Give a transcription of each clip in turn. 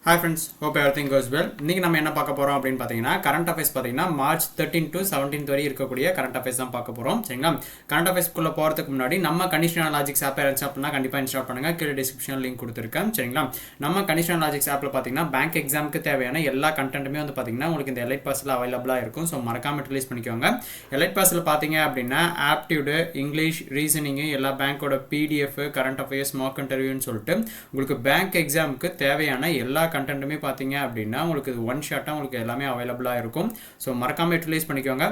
Hi friends, hope everything goes well. இன்னைக்கு நம்ம என்ன பார்க்க போறோம் அப்படின்னு பார்த்தீங்கன்னா கரண்ட் அஃபேர்ஸ் பார்த்தீங்கன்னா மார்ச் 13 to 17 வரை இருக்கக்கூடிய கரண்ட் அஃபேர்ஸ் தான் பார்க்க போறோம். சரிங்களா? கரண்ட் அஃபேர்ஸ்க்குள்ள போறதுக்கு முன்னாடி நம்ம kaneeshreenalogics ஆப் இருந்துச்சு அப்படின்னா கண்டிப்பா இன்ஸ்டால் பண்ணுங்க. கீழே டிஸ்கிரிப்ஷன் லிங்க் கொடுத்துருக்கேன். சரிங்களா? நம்ம kaneeshreenalogics ஆப்ல பார்த்தீங்கன்னா பேங்க் எக்ஸாமுக்கு தேவையான எல்லா கண்டென்ட்டுமே வந்து பார்த்தீங்கன்னா உங்களுக்கு இந்த எலைட் பாஸ்ல அவைலபிளா இருக்கும். ஸோ மறக்காம யூட்டிலைஸ் பண்ணிக்கோங்க. எலைட் பாஸ்ல பார்த்தீங்க அப்படின்னா ஆப்டிடியூடு, இங்கிலீஷ், ரீசனிங், எல்லா பேங்கோட பிடிஎஃப், கரண்ட் அஃபேர்ஸ், மார்க் இன்டர்வியூன்னு சொல்லிட்டு உங்களுக்கு பேங்க் எக்ஸாமுக்கு தேவையான எல்லா கண்டென்ட்டுமே பார்த்தீங்க அப்படின்னா உங்களுக்கு ஒன் ஷாட்டாக உங்களுக்கு எல்லாமே அவைலபிளாக இருக்கும். ஸோ மறக்காமல் யூட்டிலைஸ் பண்ணிக்கோங்க.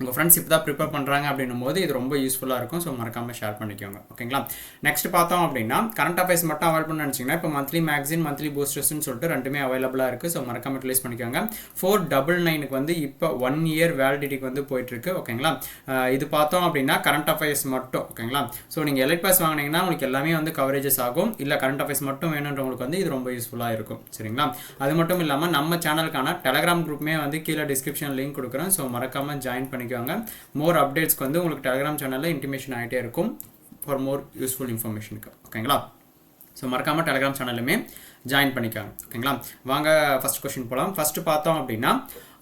உங்கள் ஃப்ரெண்ட்ஸ் இப்போ தான் ப்ரிப்பேர் பண்ணுறாங்க அப்படின்னும் போது இது ரொம்ப யூஸ்ஃபுல்லாக இருக்கும். ஸோ மறக்காமல் ஷேர் பண்ணிக்கோங்க. ஓகேங்களா? நெக்ஸ்ட் பார்த்தோம் அப்படின்னா கரண்ட் அஃபேர்ஸ் மட்டும் அவைலபிள் நினச்சிங்கன்னா இப்போ மந்த்லி மேக்ஸின், மந்த்லி பூஸ்டர்ஸ்னு சொல்லிட்டு ரெண்டுமே அவைலபிளாக இருக்குது. ஸோ மறக்காமல் யூட்டிலைஸ் பண்ணிக்கோங்க. 499 வந்து இப்போ 1 இயர் வேலிடிட்டிக்கு வந்து போயிட்டுருக்கு. ஓகேங்களா? இது பார்த்தோம் அப்படின்னா கரண்ட் அஃபேர்ஸ் மட்டும். ஓகேங்களா? ஸோ நீங்கள் எலைட் பாஸ் வாங்கினீங்கன்னா உங்களுக்கு எல்லாமே வந்து கவரேஜஸ் ஆகும். இல்லை கரண்ட் அஃபேர்ஸ் மட்டும் வேணுன்றவங்களுக்கு வந்து இது ரொம்ப யூஸ்ஃபுல்லாக இருக்கும். சரிங்களா? அது மட்டும் இல்லாமல் நம்ம சேனலுக்கான டெலகிராம் குரூப்புமே வந்து கீழே டிஸ்கிரிப்ஷன் லிங்க் கொடுக்குறேன். ஸோ மறக்காமல் ஜாயின் பண்ணி மோர் அப்டேட்ஸ்க்கு வந்து உங்களுக்கு டெலிகிராம் சேனலில் இன்டிமேஷன் ஆகிட்டே இருக்கும் ஃபார் மோர் யூஸ்ஃபுல் இன்ஃபர்மேஷனுக்கு. ஓகேங்களா? ஸோ மறக்காமல் டெலிகிராம் சேனலுமே ஜாயின் பண்ணிக்காங்க. ஓகேங்களா? வாங்க ஃபர்ஸ்ட் கொஸ்டின் போகலாம். ஃபர்ஸ்ட் பார்த்தோம் அப்படின்னா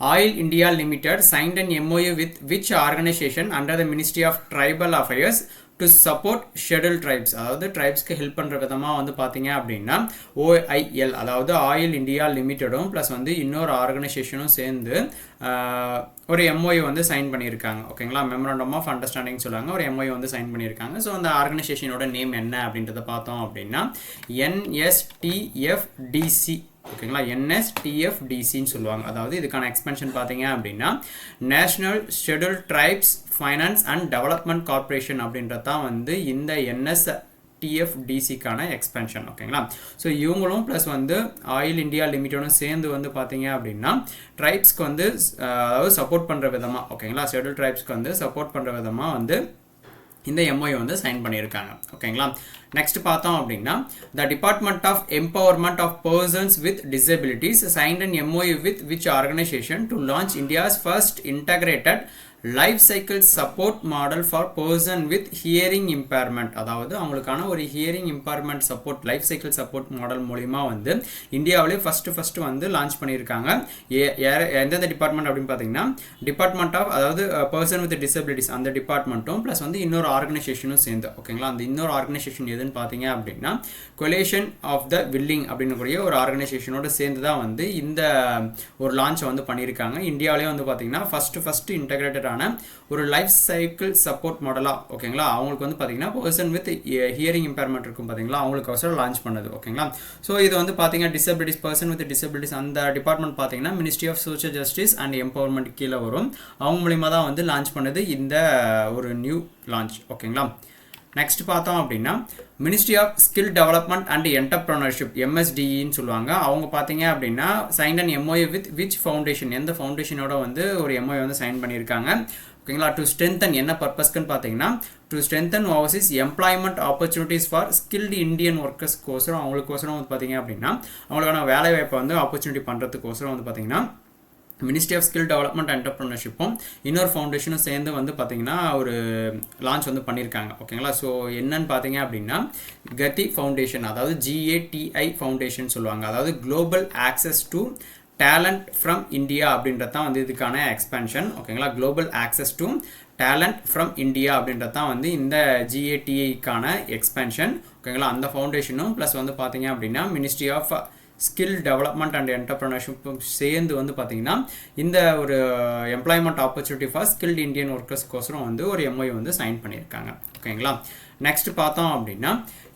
Oil India Limited signed an MOU with which organization under the Ministry of Tribal Affairs to support scheduled tribes? அதாவது ட்ரைப்ஸ்க்கு ஹெல்ப் பண்ணுற விதமாக வந்து பார்த்தீங்க அப்படின்னா OIL அதாவது ஆயில் இந்தியா லிமிட்டடும் ப்ளஸ் வந்து இன்னொரு ஆர்கனைசேஷனும் சேர்ந்து ஒரு MOU வந்து சைன் பண்ணியிருக்காங்க. ஓகேங்களா? மெமரண்டம் ஆஃப் அண்டர்ஸ்டாண்டிங் சொல்லுவாங்க. ஒரு MOU வந்து சைன் பண்ணியிருக்காங்க. ஸோ அந்த ஆர்கனைசேஷனோட நேம் என்ன அப்படின்றத பார்த்தோம் அப்படின்னா NSTFDC. ஓகேங்களா? NSTFDCன்னு சொல்லுவாங்க. அதாவது இதுக்கான எக்ஸ்பென்ஷன் பார்த்தீங்க அப்படின்னா national scheduled tribes finance and development corporation அப்படின்றது தான் வந்து இந்த NSTFDCக்கான எக்ஸ்பென்ஷன். ஓகேங்களா? ஸோ இவங்களும் ப்ளஸ் வந்து ஆயில் இந்தியா லிமிட்டடும் சேர்ந்து வந்து பார்த்தீங்க அப்படின்னா ட்ரைப்ஸ்க்கு வந்து அதாவது சப்போர்ட் பண்ணுற விதமாக, ஓகேங்களா, ஷெட்யூல் ட்ரைப்ஸ்க்கு வந்து சப்போர்ட் பண்ணுற விதமாக வந்து இந்த MOU வந்து சைன் பண்ணியிருக்காங்க. ஓகேங்களா? நெக்ஸ்ட் பார்த்தோம் அப்படின்னா the department of empowerment of persons with disabilities signed an MOU with which organisation to launch India's first integrated life cycle support model for person with hearing impairment. அதாவது அவங்களுக்கான ஒரு hearing impairment support life cycle support model மூலிமா வந்து இந்தியாவிலே first வந்து launch பண்ணியிருக்காங்க. எந்தெந்த department அப்படின்னு பார்த்தீங்கன்னா டிபார்ட்மெண்ட் ஆஃப் அதாவது பர்சன் வித் டிசபிலிட்டிஸ் அந்த டிபார்ட்மெண்ட்டும் ப்ளஸ் வந்து இன்னொரு ஆர்கனைசேஷனும் சேர்ந்து. ஓகேங்களா? அந்த இன்னொரு ஆர்கனைசேஷன் எதுன்னு பார்த்தீங்க அப்படின்னா கொலேஷன் ஆஃப் த வில்லிங் அப்படின்னு கூடிய ஒரு ஆர்கனைசேஷனோட சேர்ந்து தான் வந்து இந்த ஒரு லான்ச்சை வந்து பண்ணியிருக்காங்க. இந்தியாவிலே வந்து பார்த்தீங்கன்னா ஃபஸ்ட்டு இன்டகிரேட்டட் ஒரு லைஃப் சைக்கிள் சப்போர்ட் மாடலா. ஓகேங்களா? அவங்களுக்கு வந்து பார்த்தீங்கன்னா பர்சன் வித் ஹியரிங் இம்பேர்மெண்ட் இருக்கும் பார்த்தீங்களா, அவங்களுக்கு அவசரம் லான்ச் பண்ணது. ஓகேங்களா? ஸோ இது வந்து பார்த்தீங்கன்னா டிசபிலிட்டிஸ் பர்சன் வித் டிசபிலிட்டிஸ் அந்த டிபார்ட்மெண்ட் பார்த்தீங்கன்னா ministry of social justice and empowerment கீழே வரும். அவங்க மூலியமாக தான் வந்து லான்ச் பண்ணது இந்த ஒரு நியூ லான்ச். ஓகேங்களா? நெக்ஸ்ட் பார்த்தோம் அப்படின்னா ministry of skill development and entrepreneurship MSDEன்னு சொல்லுவாங்க. அவங்க பார்த்தீங்க அப்படின்னா sign and MOU with which foundation எந்த ஃபவுண்டேஷனோட வந்து ஒரு MOU வந்து சைன் பண்ணியிருக்காங்க. ஓகேங்களா? டு ஸ்ட்ரென்தன் என்ன பர்பஸ்க்குன்னு பார்த்தீங்கன்னா to strengthen overseas employment opportunities for skilled Indian ஒர்க்கர்ஸ்க்கோசரம் அவங்களுக்கோசரம் வந்து பார்த்தீங்க அப்படின்னா அவங்களுக்கான வேலை வாய்ப்பை வந்து ஆப்பர்ச்சுனிட்டி பண்ணுறதுக்கோசரம் வந்து பார்த்தீங்கன்னா மினிஸ்ட்ரி ஆஃப் ஸ்கில் டெவலப்மெண்ட் என்டர்பிரனர்ஷிப்பும் இன்னொரு ஃபவுண்டேஷனும் சேர்ந்து வந்து பார்த்தீங்கன்னா ஒரு லான்ச் வந்து பண்ணியிருக்காங்க. ஓகேங்களா? ஸோ என்னன்னு பார்த்தீங்க அப்படின்னா கதி ஃபவுண்டேஷன் அதாவது GATI ஃபவுண்டேஷன் சொல்லுவாங்க. அதாவது global access to talent from India அப்படின்றது தான் வந்து இதுக்கான எக்ஸ்பென்ஷன். ஓகேங்களா? Global access to talent from India அப்படின்றது தான் வந்து இந்த GATIக்கான எக்ஸ்பென்ஷன். ஓகேங்களா? அந்த ஃபவுண்டேஷனும் ப்ளஸ் வந்து பார்த்தீங்க அப்படின்னா ministry of skill development and என்டர்பிரனர்ஷிப்பும் சேர்ந்து வந்து பார்த்தீங்கன்னா இந்த ஒரு employment opportunity for skilled Indian ஒர்க்கர்ஸ்க்கோசரம் வந்து ஒரு MOU வந்து சைன் பண்ணியிருக்காங்க. ஓகேங்களா? நெக்ஸ்ட் பார்த்தோம் அப்படின்னா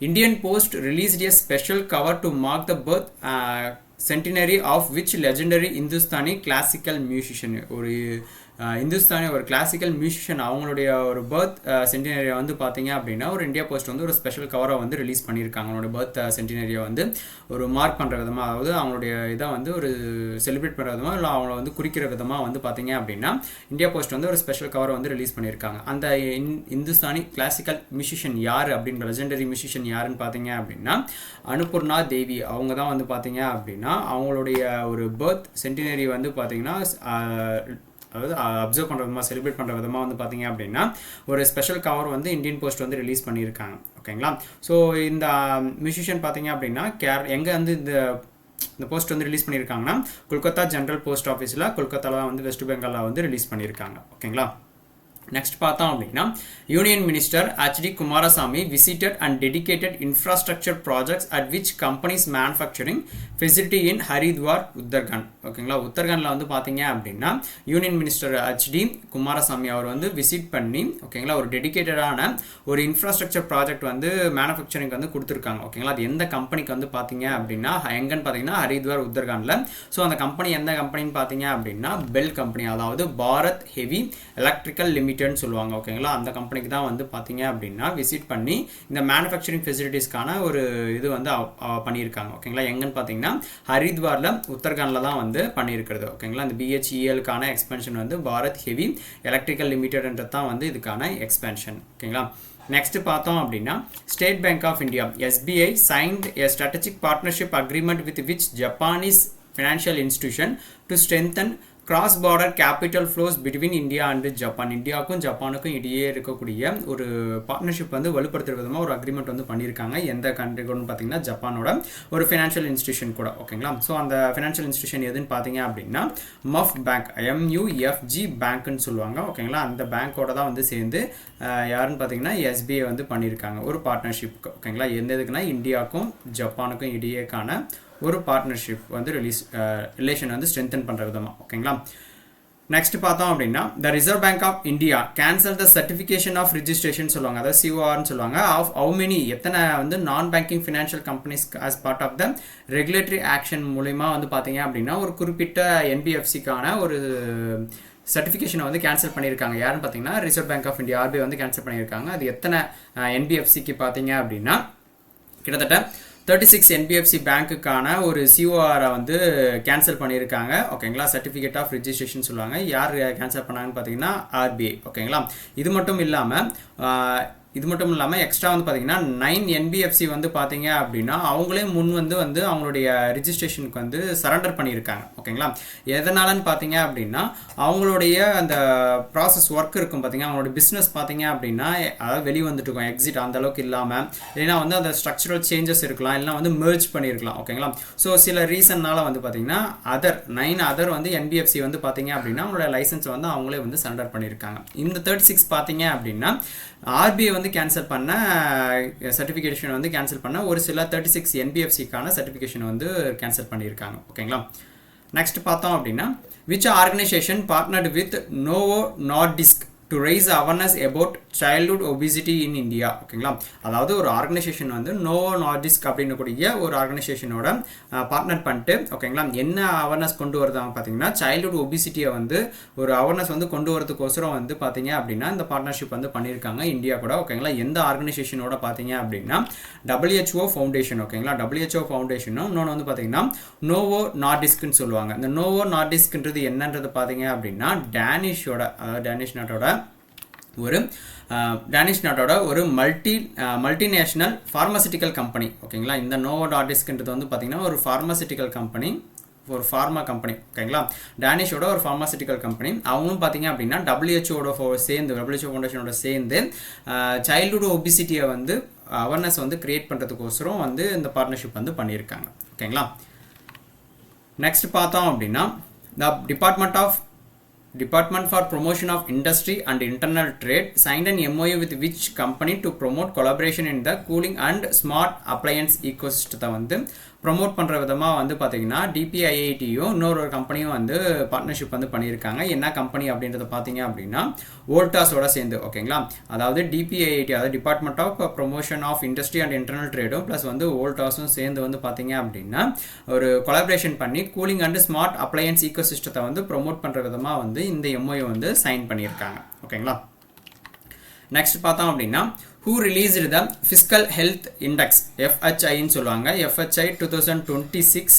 Indian post released a special cover to mark the birth centenary of which legendary Hindustani classical musician. ஒரு இந்துஸ்தானி ஒரு கிளாசிக்கல் மியூசிஷியன் அவங்களுடைய ஒரு பர்த் சென்டினரியை வந்து பார்த்தீங்க அப்படின்னா ஒரு இந்தியா போஸ்ட் வந்து ஒரு ஸ்பெஷல் கவரை வந்து ரிலீஸ் பண்ணியிருக்காங்க. அவங்களோட பர்த் சென்டினரியை வந்து ஒரு மார்க் பண்ணுற விதமாக, அதாவது அவங்களுடைய இதை வந்து ஒரு செலிப்ரேட் பண்ணுற விதமாக இல்லை அவங்கள வந்து குறிக்கிற விதமாக வந்து பார்த்தீங்க அப்படின்னா இந்தியா போஸ்ட் வந்து ஒரு ஸ்பெஷல் கவரை வந்து ரிலீஸ் பண்ணியிருக்காங்க. அந்த இந்துஸ்தானி கிளாசிக்கல் மியூசிஷியன் யார் அப்படின்ற லெஜெண்டரி மியூசிஷியன் யாருன்னு பார்த்தீங்க அப்படின்னா அனுபூர்ணா தேவி. அவங்க தான் வந்து பார்த்தீங்க அப்படின்னா அவங்களுடைய ஒரு பர்த் சென்டினரி வந்து பார்த்தீங்கன்னா அதாவது அப்சர்வ் பண்ணுற விதமாக செலிப்ரேட் பண்ணுற விதமாக வந்து பார்த்தீங்க அப்படின்னா ஒரு ஸ்பெஷல் கவர் வந்து இந்தியன் போஸ்ட் வந்து ரிலீஸ் பண்ணியிருக்காங்க. ஓகேங்களா? ஸோ இந்த மியூசிஷியன் பார்த்தீங்க அப்படின்னா எங்கே வந்து இந்த இந்த போஸ்ட் வந்து ரிலீஸ் பண்ணியிருக்காங்கன்னா கொல்கத்தா ஜென்ரல் போஸ்ட் ஆஃபீஸில் கொல்கத்தாவில் வந்து வெஸ்ட் பெங்காலில் வந்து ரிலீஸ் பண்ணியிருக்காங்க. ஓகேங்களா. நெக்ஸ்ட் பார்த்தோம் அப்படின்னா union minister HD Kumaraswamy visited and dedicated infrastructure projects at which companies manufacturing facility in Haridwar Uttarakhand. ஓகேங்களா. உத்தரகாண்டில் வந்து பார்த்தீங்க அப்படின்னா யூனியன் மினிஸ்டர் HD குமாரசாமி அவர் வந்து விசிட் பண்ணி ஓகேங்களா ஒரு டெடிகேட்டடான ஒரு இன்ஃப்ராஸ்ட்ரக்சர் ப்ராஜெக்ட் வந்து மேனுஃபேக்சரிங் வந்து கொடுத்துருக்காங்க. ஓகேங்களா. அது எந்த கம்பெனிக்கு வந்து பார்த்தீங்க அப்படின்னா எங்கன்னு பார்த்தீங்கன்னா ஹரித்வார் உத்தரகாண்டில். ஸோ அந்த கம்பெனி எந்த கம்பெனின்னு பார்த்தீங்க அப்படின்னா பெல் கம்பெனி, அதாவது பாரத் ஹெவி எலக்ட்ரிக்கல் லிமிடெட் சொல்லுவாங்க. ஓகேங்களா. அந்த கம்பெனிக்கு தான் வந்து பார்த்தீங்க அப்படின்னா விசிட் பண்ணி இந்த மேனுஃபேக்சரிங் ஃபெசிலிட்டிஸ்க்கான ஒரு இது வந்து பண்ணியிருக்காங்க. ஓகேங்களா. எங்கன்னு பார்த்தீங்கன்னா ஹரித்வாரில் உத்தரகாண்டில் தான் வந்து பண்ணியிருக்கிறது. ஓகேங்களா. இந்த BHELக்கான எக்ஸ்பென்ஷன் வந்து பாரத் ஹெவி எலக்ட்ரிக்கல் லிமிடெட்ன்றது தான் வந்து இதுக்கான எக்ஸ்பென்ஷன். ஓகேங்களா. நெக்ஸ்ட் பார்த்தோம் அப்படின்னா State Bank of India SBI signed a strategic partnership agreement with which Japanese financial institution to strengthen cross border capital flows between India and Japan. இந்தியாவுக்கும் ஜப்பானுக்கும் இடையே இருக்கக்கூடிய ஒரு பார்ட்னர்ஷிப் வந்து வலுப்படுத்துற விதமாக ஒரு அக்ரிமெண்ட் வந்து பண்ணியிருக்காங்க. எந்த கண்ட்ரி கூட பார்த்தீங்கன்னா ஜப்பானோட ஒரு ஃபினான்ஷியல் இன்ஸ்டியூஷன் கூட. ஓகேங்களா. ஸோ அந்த ஃபினான்ஷியல் இன்ஸ்டியூஷன் எதுன்னு பார்த்தீங்க அப்படின்னா MUFG பேங்க், MUFG பேங்க்னு சொல்லுவாங்க. ஓகேங்களா. அந்த பேங்க்கோட தான் வந்து சேர்ந்து யாருன்னு பார்த்தீங்கன்னா SBI வந்து பண்ணியிருக்காங்க ஒரு பார்ட்னர்ஷிப். ஓகேங்களா. எந்த இதுக்குன்னா இந்தியாவுக்கும் ஜப்பானுக்கும் இடையேக்கான ஒரு பார்ட்னர்ஷிப் வந்து ரிலேஷன் வந்து ஸ்ட்ரென்தன் பண்ணுற விதமாக. ஓகேங்களா. நெக்ஸ்ட் பார்த்தோம் அப்படின்னா the reserve bank of India cancel the certification of registration சொல்லுவாங்க, அதாவது CORன்னு சொல்லுவாங்க, ஆஃப் ஹவு மெனி எத்தனை வந்து non banking financial companies as part of the regulatory action மூலிமா வந்து பார்த்தீங்க அப்படின்னா ஒரு குறிப்பிட்ட NBFCக்கான ஒரு சர்டிஃபிகேஷனை வந்து கேன்சல் பண்ணியிருக்காங்க. யாருன்னு பார்த்தீங்கன்னா Reserve bank of India RBI வந்து கேன்சல் பண்ணியிருக்காங்க. அது எத்தனை NBFCக்கு பார்த்தீங்க அப்படின்னா கிட்டத்தட்ட 36 NBFC பேங்க்குக்கான ஒரு COR வந்து கேன்சல் பண்ணியிருக்காங்க. ஓகேங்களா. சர்டிஃபிகேட் ஆஃப் ரிஜிஸ்ட்ரேஷன் சொல்லுவாங்க. யார் கேன்சல் பண்ணாங்கன்னு பார்த்தீங்கன்னா RBI. ஓகேங்களா. இது மட்டும் இல்லாமல் எக்ஸ்ட்ரா வந்து பார்த்தீங்கன்னா 9 NBFC வந்து பார்த்தீங்க அப்படின்னா அவங்களே முன் வந்து அவங்களுடைய ரிஜிஸ்ட்ரேஷனுக்கு வந்து சரண்டர் பண்ணியிருக்காங்க. ஓகேங்களா. எதனாலன்னு பார்த்தீங்க அப்படின்னா அவங்களுடைய அந்த ப்ராசஸ் ஒர்க் இருக்கும் பார்த்தீங்கன்னா அவங்களோட பிஸ்னஸ் பார்த்தீங்க அப்படின்னா அதாவது வெளியே வந்துட்டு இருக்கும் எக்ஸிட் அந்த அளவுக்கு இல்லாமல், இல்லைன்னா வந்து அந்த ஸ்ட்ரக்சரல் சேஞ்சஸ் இருக்கலாம், இல்லைனா வந்து மெர்ஜ் பண்ணியிருக்கலாம். ஓகேங்களா. ஸோ சில ரீசன்னால வந்து பார்த்தீங்கன்னா 9 அதர் வந்து NBFC வந்து பார்த்தீங்க அப்படின்னா அவங்களோட லைசன்ஸ் வந்து அவங்களே வந்து சரண்டர் பண்ணியிருக்காங்க. இந்த 36 பார்த்தீங்க அப்படின்னா RBI வந்து கேன்சல் பண்ண சர்டிஃபிகேஷன் வந்து கேன்சல் பண்ண ஒரு சில 36 NBFCக்கான சர்டிஃபிகேஷன் வந்து கேன்சல் பண்ணியிருக்காங்க. ஓகேங்களா. நெக்ஸ்ட் பார்த்தோம் அப்படின்னா which organization partnered with Novo Nordisk to raise awareness about childhood obesity in India. ஓகேங்களா. அதாவது ஒரு ஆர்கனைசேஷன் வந்து நோவோ நார்டிஸ்க் அப்படின்னு கூடிய ஒரு ஆர்கனைசேஷனோட பார்ட்னர் பண்ணிட்டு ஓகேங்களா என்ன அவேர்னஸ் கொண்டு வருதாங்க பார்த்தீங்கன்னா சைல்டுஹுட் ஒபிசிட்டியை வந்து ஒரு அவேர்னஸ் வந்து கொண்டு வரதுக்கோசரம் வந்து பார்த்தீங்க அப்படின்னா இந்த பார்ட்னர்ஷிப் வந்து பண்ணியிருக்காங்க இந்தியா கூட. ஓகேங்களா. எந்த ஆர்கனைசேஷனோட பார்த்தீங்க அப்படின்னா WHO ஃபவுண்டேஷன். ஓகேங்களா. WHO ஃபவுண்டேஷனும் இன்னொன்று வந்து பார்த்தீங்கன்னா நோவோ நார்டிஸ்க்னு சொல்லுவாங்க. இந்த நோவோ நார்டிஸ்க்ன்றது என்னன்றது பார்த்தீங்க அப்படின்னா டேனிஷோட ஒரு மல்டிநேஷனல் ஃபார்மசிட்டிக்கல் கம்பெனி. ஓகேங்களா. இந்த நோவோ நார்டிஸ்க்ன்றது வந்து பார்த்தீங்கன்னா ஒரு ஃபார்மசிட்டிக்கல் கம்பெனி, ஒரு ஃபார்மா கம்பெனி. ஓகேங்களா. டேனிஷோட ஒரு ஃபார்மசிட்டிக்கல் கம்பெனி. அவங்களும் பார்த்தீங்க அப்படின்னா WHO ஃபவுண்டேஷனோட சேர்ந்து சைல்டுஹுட் ஒபிசிட்டியை வந்து அவேர்னஸ் வந்து கிரியேட் பண்ணுறதுக்கோசரம் வந்து இந்த பார்ட்னர்ஷிப் வந்து பண்ணியிருக்காங்க. ஓகேங்களா. நெக்ஸ்ட் பார்த்தோம் அப்படின்னா Department for Promotion of Industry and Internal Trade signed an MOU with which company to promote collaboration in the cooling and smart appliance ecosystem வந்து ப்ரொமோட் பண்ணுற விதமாக வந்து பார்த்தீங்கன்னா DPIITயும் இன்னொரு கம்பெனியும் வந்து பார்ட்னர்ஷிப் வந்து பண்ணியிருக்காங்க. என்ன கம்பெனி அப்படின்றத பார்த்தீங்க அப்படின்னா வோல்டாஸோட சேர்ந்து. ஓகேங்களா. அதாவது DPIIT அதாவது department of promotion of industry and internal ட்ரேடும் ப்ளஸ் வந்து வோல்டாஸும் சேர்ந்து வந்து பார்த்தீங்க அப்படின்னா ஒரு கொலாபரேஷன் பண்ணி கூலிங் அண்ட் ஸ்மார்ட் அப்ளையன்ஸ் ஈகோசிஸ்டத்தை வந்து ப்ரொமோட் பண்ணுற விதமாக வந்து இந்த MOU வந்து சைன் பண்ணியிருக்காங்க. ஓகேங்களா. நெக்ஸ்ட் பார்த்தோம் அப்படின்னா who released the Fiscal Health Index FHI ன்னு சொல்லுவாங்க. FHI 2026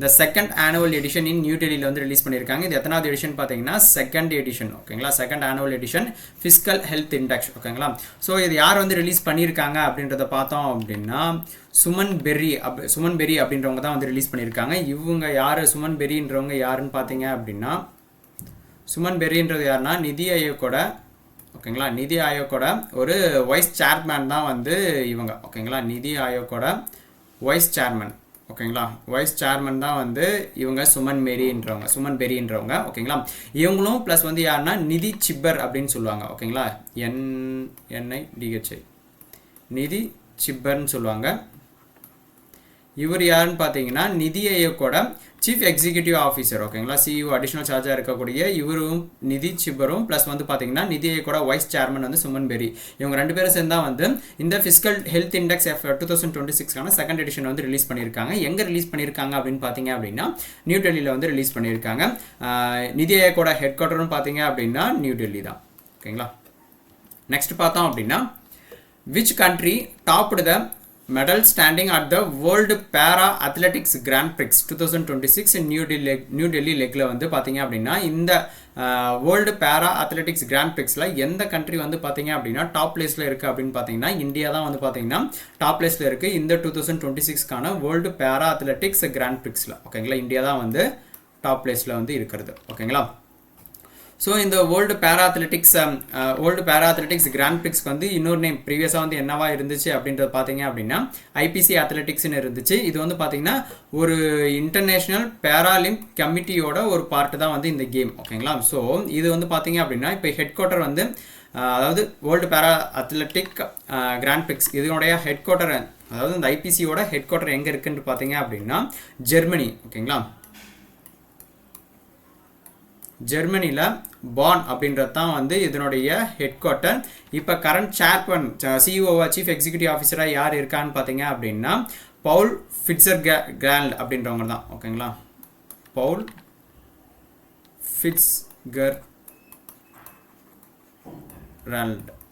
the second annual edition in new டெல்லியில் வந்து ரிலீஸ் பண்ணியிருக்காங்க. இது எத்தனாவது எடிஷன் பார்த்தீங்கன்னா செகண்ட் எடிஷன். ஓகேங்களா. Second annual edition fiscal health index. ஓகேங்களா. ஸோ இது யார் வந்து ரிலீஸ் பண்ணியிருக்காங்க அப்படின்றத பார்த்தோம் அப்படின்னா சுமன் பெர்ரி அப்படின்றவங்க தான் வந்து ரிலீஸ் பண்ணியிருக்காங்க. இவங்க யார் சுமன் பெர்ரின்றவங்க யாருன்னு பார்த்தீங்க அப்படின்னா சுமன் பெர்ரின்றது யாருன்னா நிதி ஆயோக்கோட ஓகேங்களா நிதி ஆயோக்கோட ஒரு வைஸ் சேர்மேன் தான் வந்து இவங்க. ஓகேங்களா. நிதி ஆயோக்கோட வைஸ் சேர்மன். ஓகேங்களா. வைஸ் சேர்மன் தான் வந்து இவங்க சுமன் பெரின்றவங்க ஓகேங்களா. இவங்களும் ப்ளஸ் வந்து யாருன்னா நிதி சிப்பர் அப்படின்னு சொல்லுவாங்க ஓகேங்களா. NNIDHI நிதி சிப்பர்னு சொல்லுவாங்க. இவர் யாருன்னு பார்த்தீங்கன்னா நிதி ஆயோக்கோட சீஃப் எக்ஸிக்யூட்டிவ் ஆஃபீஸர் ஓகேங்களா. CEO அடிஷனல் சார்ஜாக இருக்கக்கூடிய இவரும் நிதி சிப்பரும் ப்ளஸ் வந்து பார்த்தீங்கன்னா நிதி ஆயோக்கோட வைஸ் சேர்மன் வந்து சுமன் பெரி. இவங்க 2 பேரும் சேர்ந்தா வந்து இந்த fiscal health index 2026 second edition வந்து ரிலீஸ் பண்ணியிருக்காங்க. எங்கே ரிலீஸ் பண்ணியிருக்காங்க அப்படின்னு பார்த்தீங்க அப்படின்னா நியூ டெல்லியில் வந்து ரிலீஸ் பண்ணியிருக்காங்க. நிதி ஆயோக்கோட ஹெட் குவார்ட்டர்னு பார்த்தீங்க அப்படின்னா நியூ டெல்லி தான் ஓகேங்களா. நெக்ஸ்ட் பார்த்தோம் அப்படின்னா which country topped the medal standing at the World Para Athletics Grand Prix 2026 in New Delhi லெக்ல வந்து பார்த்தீங்க அப்படின்னா இந்த வேர்ல்டு பேரா அத்லெட்டிக்ஸ் கிராண்ட் பிரிக்ஸில் எந்த கண்ட்ரி வந்து பார்த்தீங்க அப்படின்னா டாப் பிளேஸில் இருக்குது அப்படின்னு பார்த்தீங்கன்னா இந்தியா தான் வந்து பார்த்தீங்கன்னா டாப் பிளேஸில் இருக்குது இந்த 2026க்கான வேர்ல்டு பேரா அத்லெட்டிக்ஸ் கிராண்ட் பிரிக்ஸில் ஓகேங்களா. இந்தியா தான் வந்து டாப் பிளேஸில் வந்து இருக்கிறது ஓகேங்களா. ஸோ இந்த வேர்ல்டு பேரா அத்லெட்டிக்ஸ் கிராண்ட் பிரிக்ஸ்க்கு வந்து இன்னொரு நேம் ப்ரீவியஸாக வந்து என்னவா இருந்துச்சு அப்படின்றது பார்த்தீங்க அப்படின்னா IPC அத்லெட்டிக்ஸ்னு இருந்துச்சு. இது வந்து பார்த்தீங்கன்னா ஒரு இன்டர்நேஷ்னல் பேராலிம்ப் கமிட்டியோட ஒரு பார்ட்டு தான் வந்து இந்த கேம் ஓகேங்களா. ஸோ இது வந்து பார்த்தீங்க அப்படின்னா இப்போ ஹெட் குவார்ட்டர் வந்து அதாவது world para athletic grand prix இதனுடைய ஹெட் குவார்ட்டர் அதாவது இந்த IPCயோட ஹெட் குவார்ட்டர் எங்கே இருக்குன்னு பார்த்தீங்க அப்படின்னா ஜெர்மனி ஓகேங்களா. ஜெர்மனியில் பான் அப்படின்றது தான் வந்து இதனுடைய ஹெட் குவார்ட்டர். இப்போ கரண்ட் சேர்மன் CEOவா சீஃப் எக்ஸிக்யூட்டிவ் ஆஃபீஸராக யார் இருக்கான்னு பார்த்தீங்க அப்படின்னா பவுல் ஃபிட்ஸர்கேரல்ட் அப்படின்றவங்க தான் ஓகேங்களா. பவுல் ஃபிட்ஸர்கேரல்ட்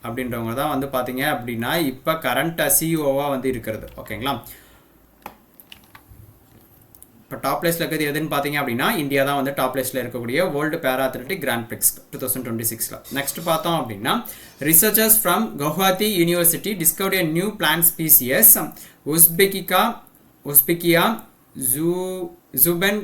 அப்படின்றவங்க தான் வந்து பார்த்தீங்க அப்படின்னா இப்போ கரண்ட் CEOவா வந்து இருக்கிறது ஓகேங்களா. இப்போ டாப் பிளேஸில் இருக்கிறது எதுன்னு பார்த்தீங்க அப்படின்னா இந்தியா தான் வந்து டாப் பிளேஸில் இருக்கக்கூடிய world para athletic grand BRICS 2026. Next பார்த்தோம் அப்படின்னா researchers from Guwahati university discovered a new plant species உஸ்பெக்கியா ஜூபென்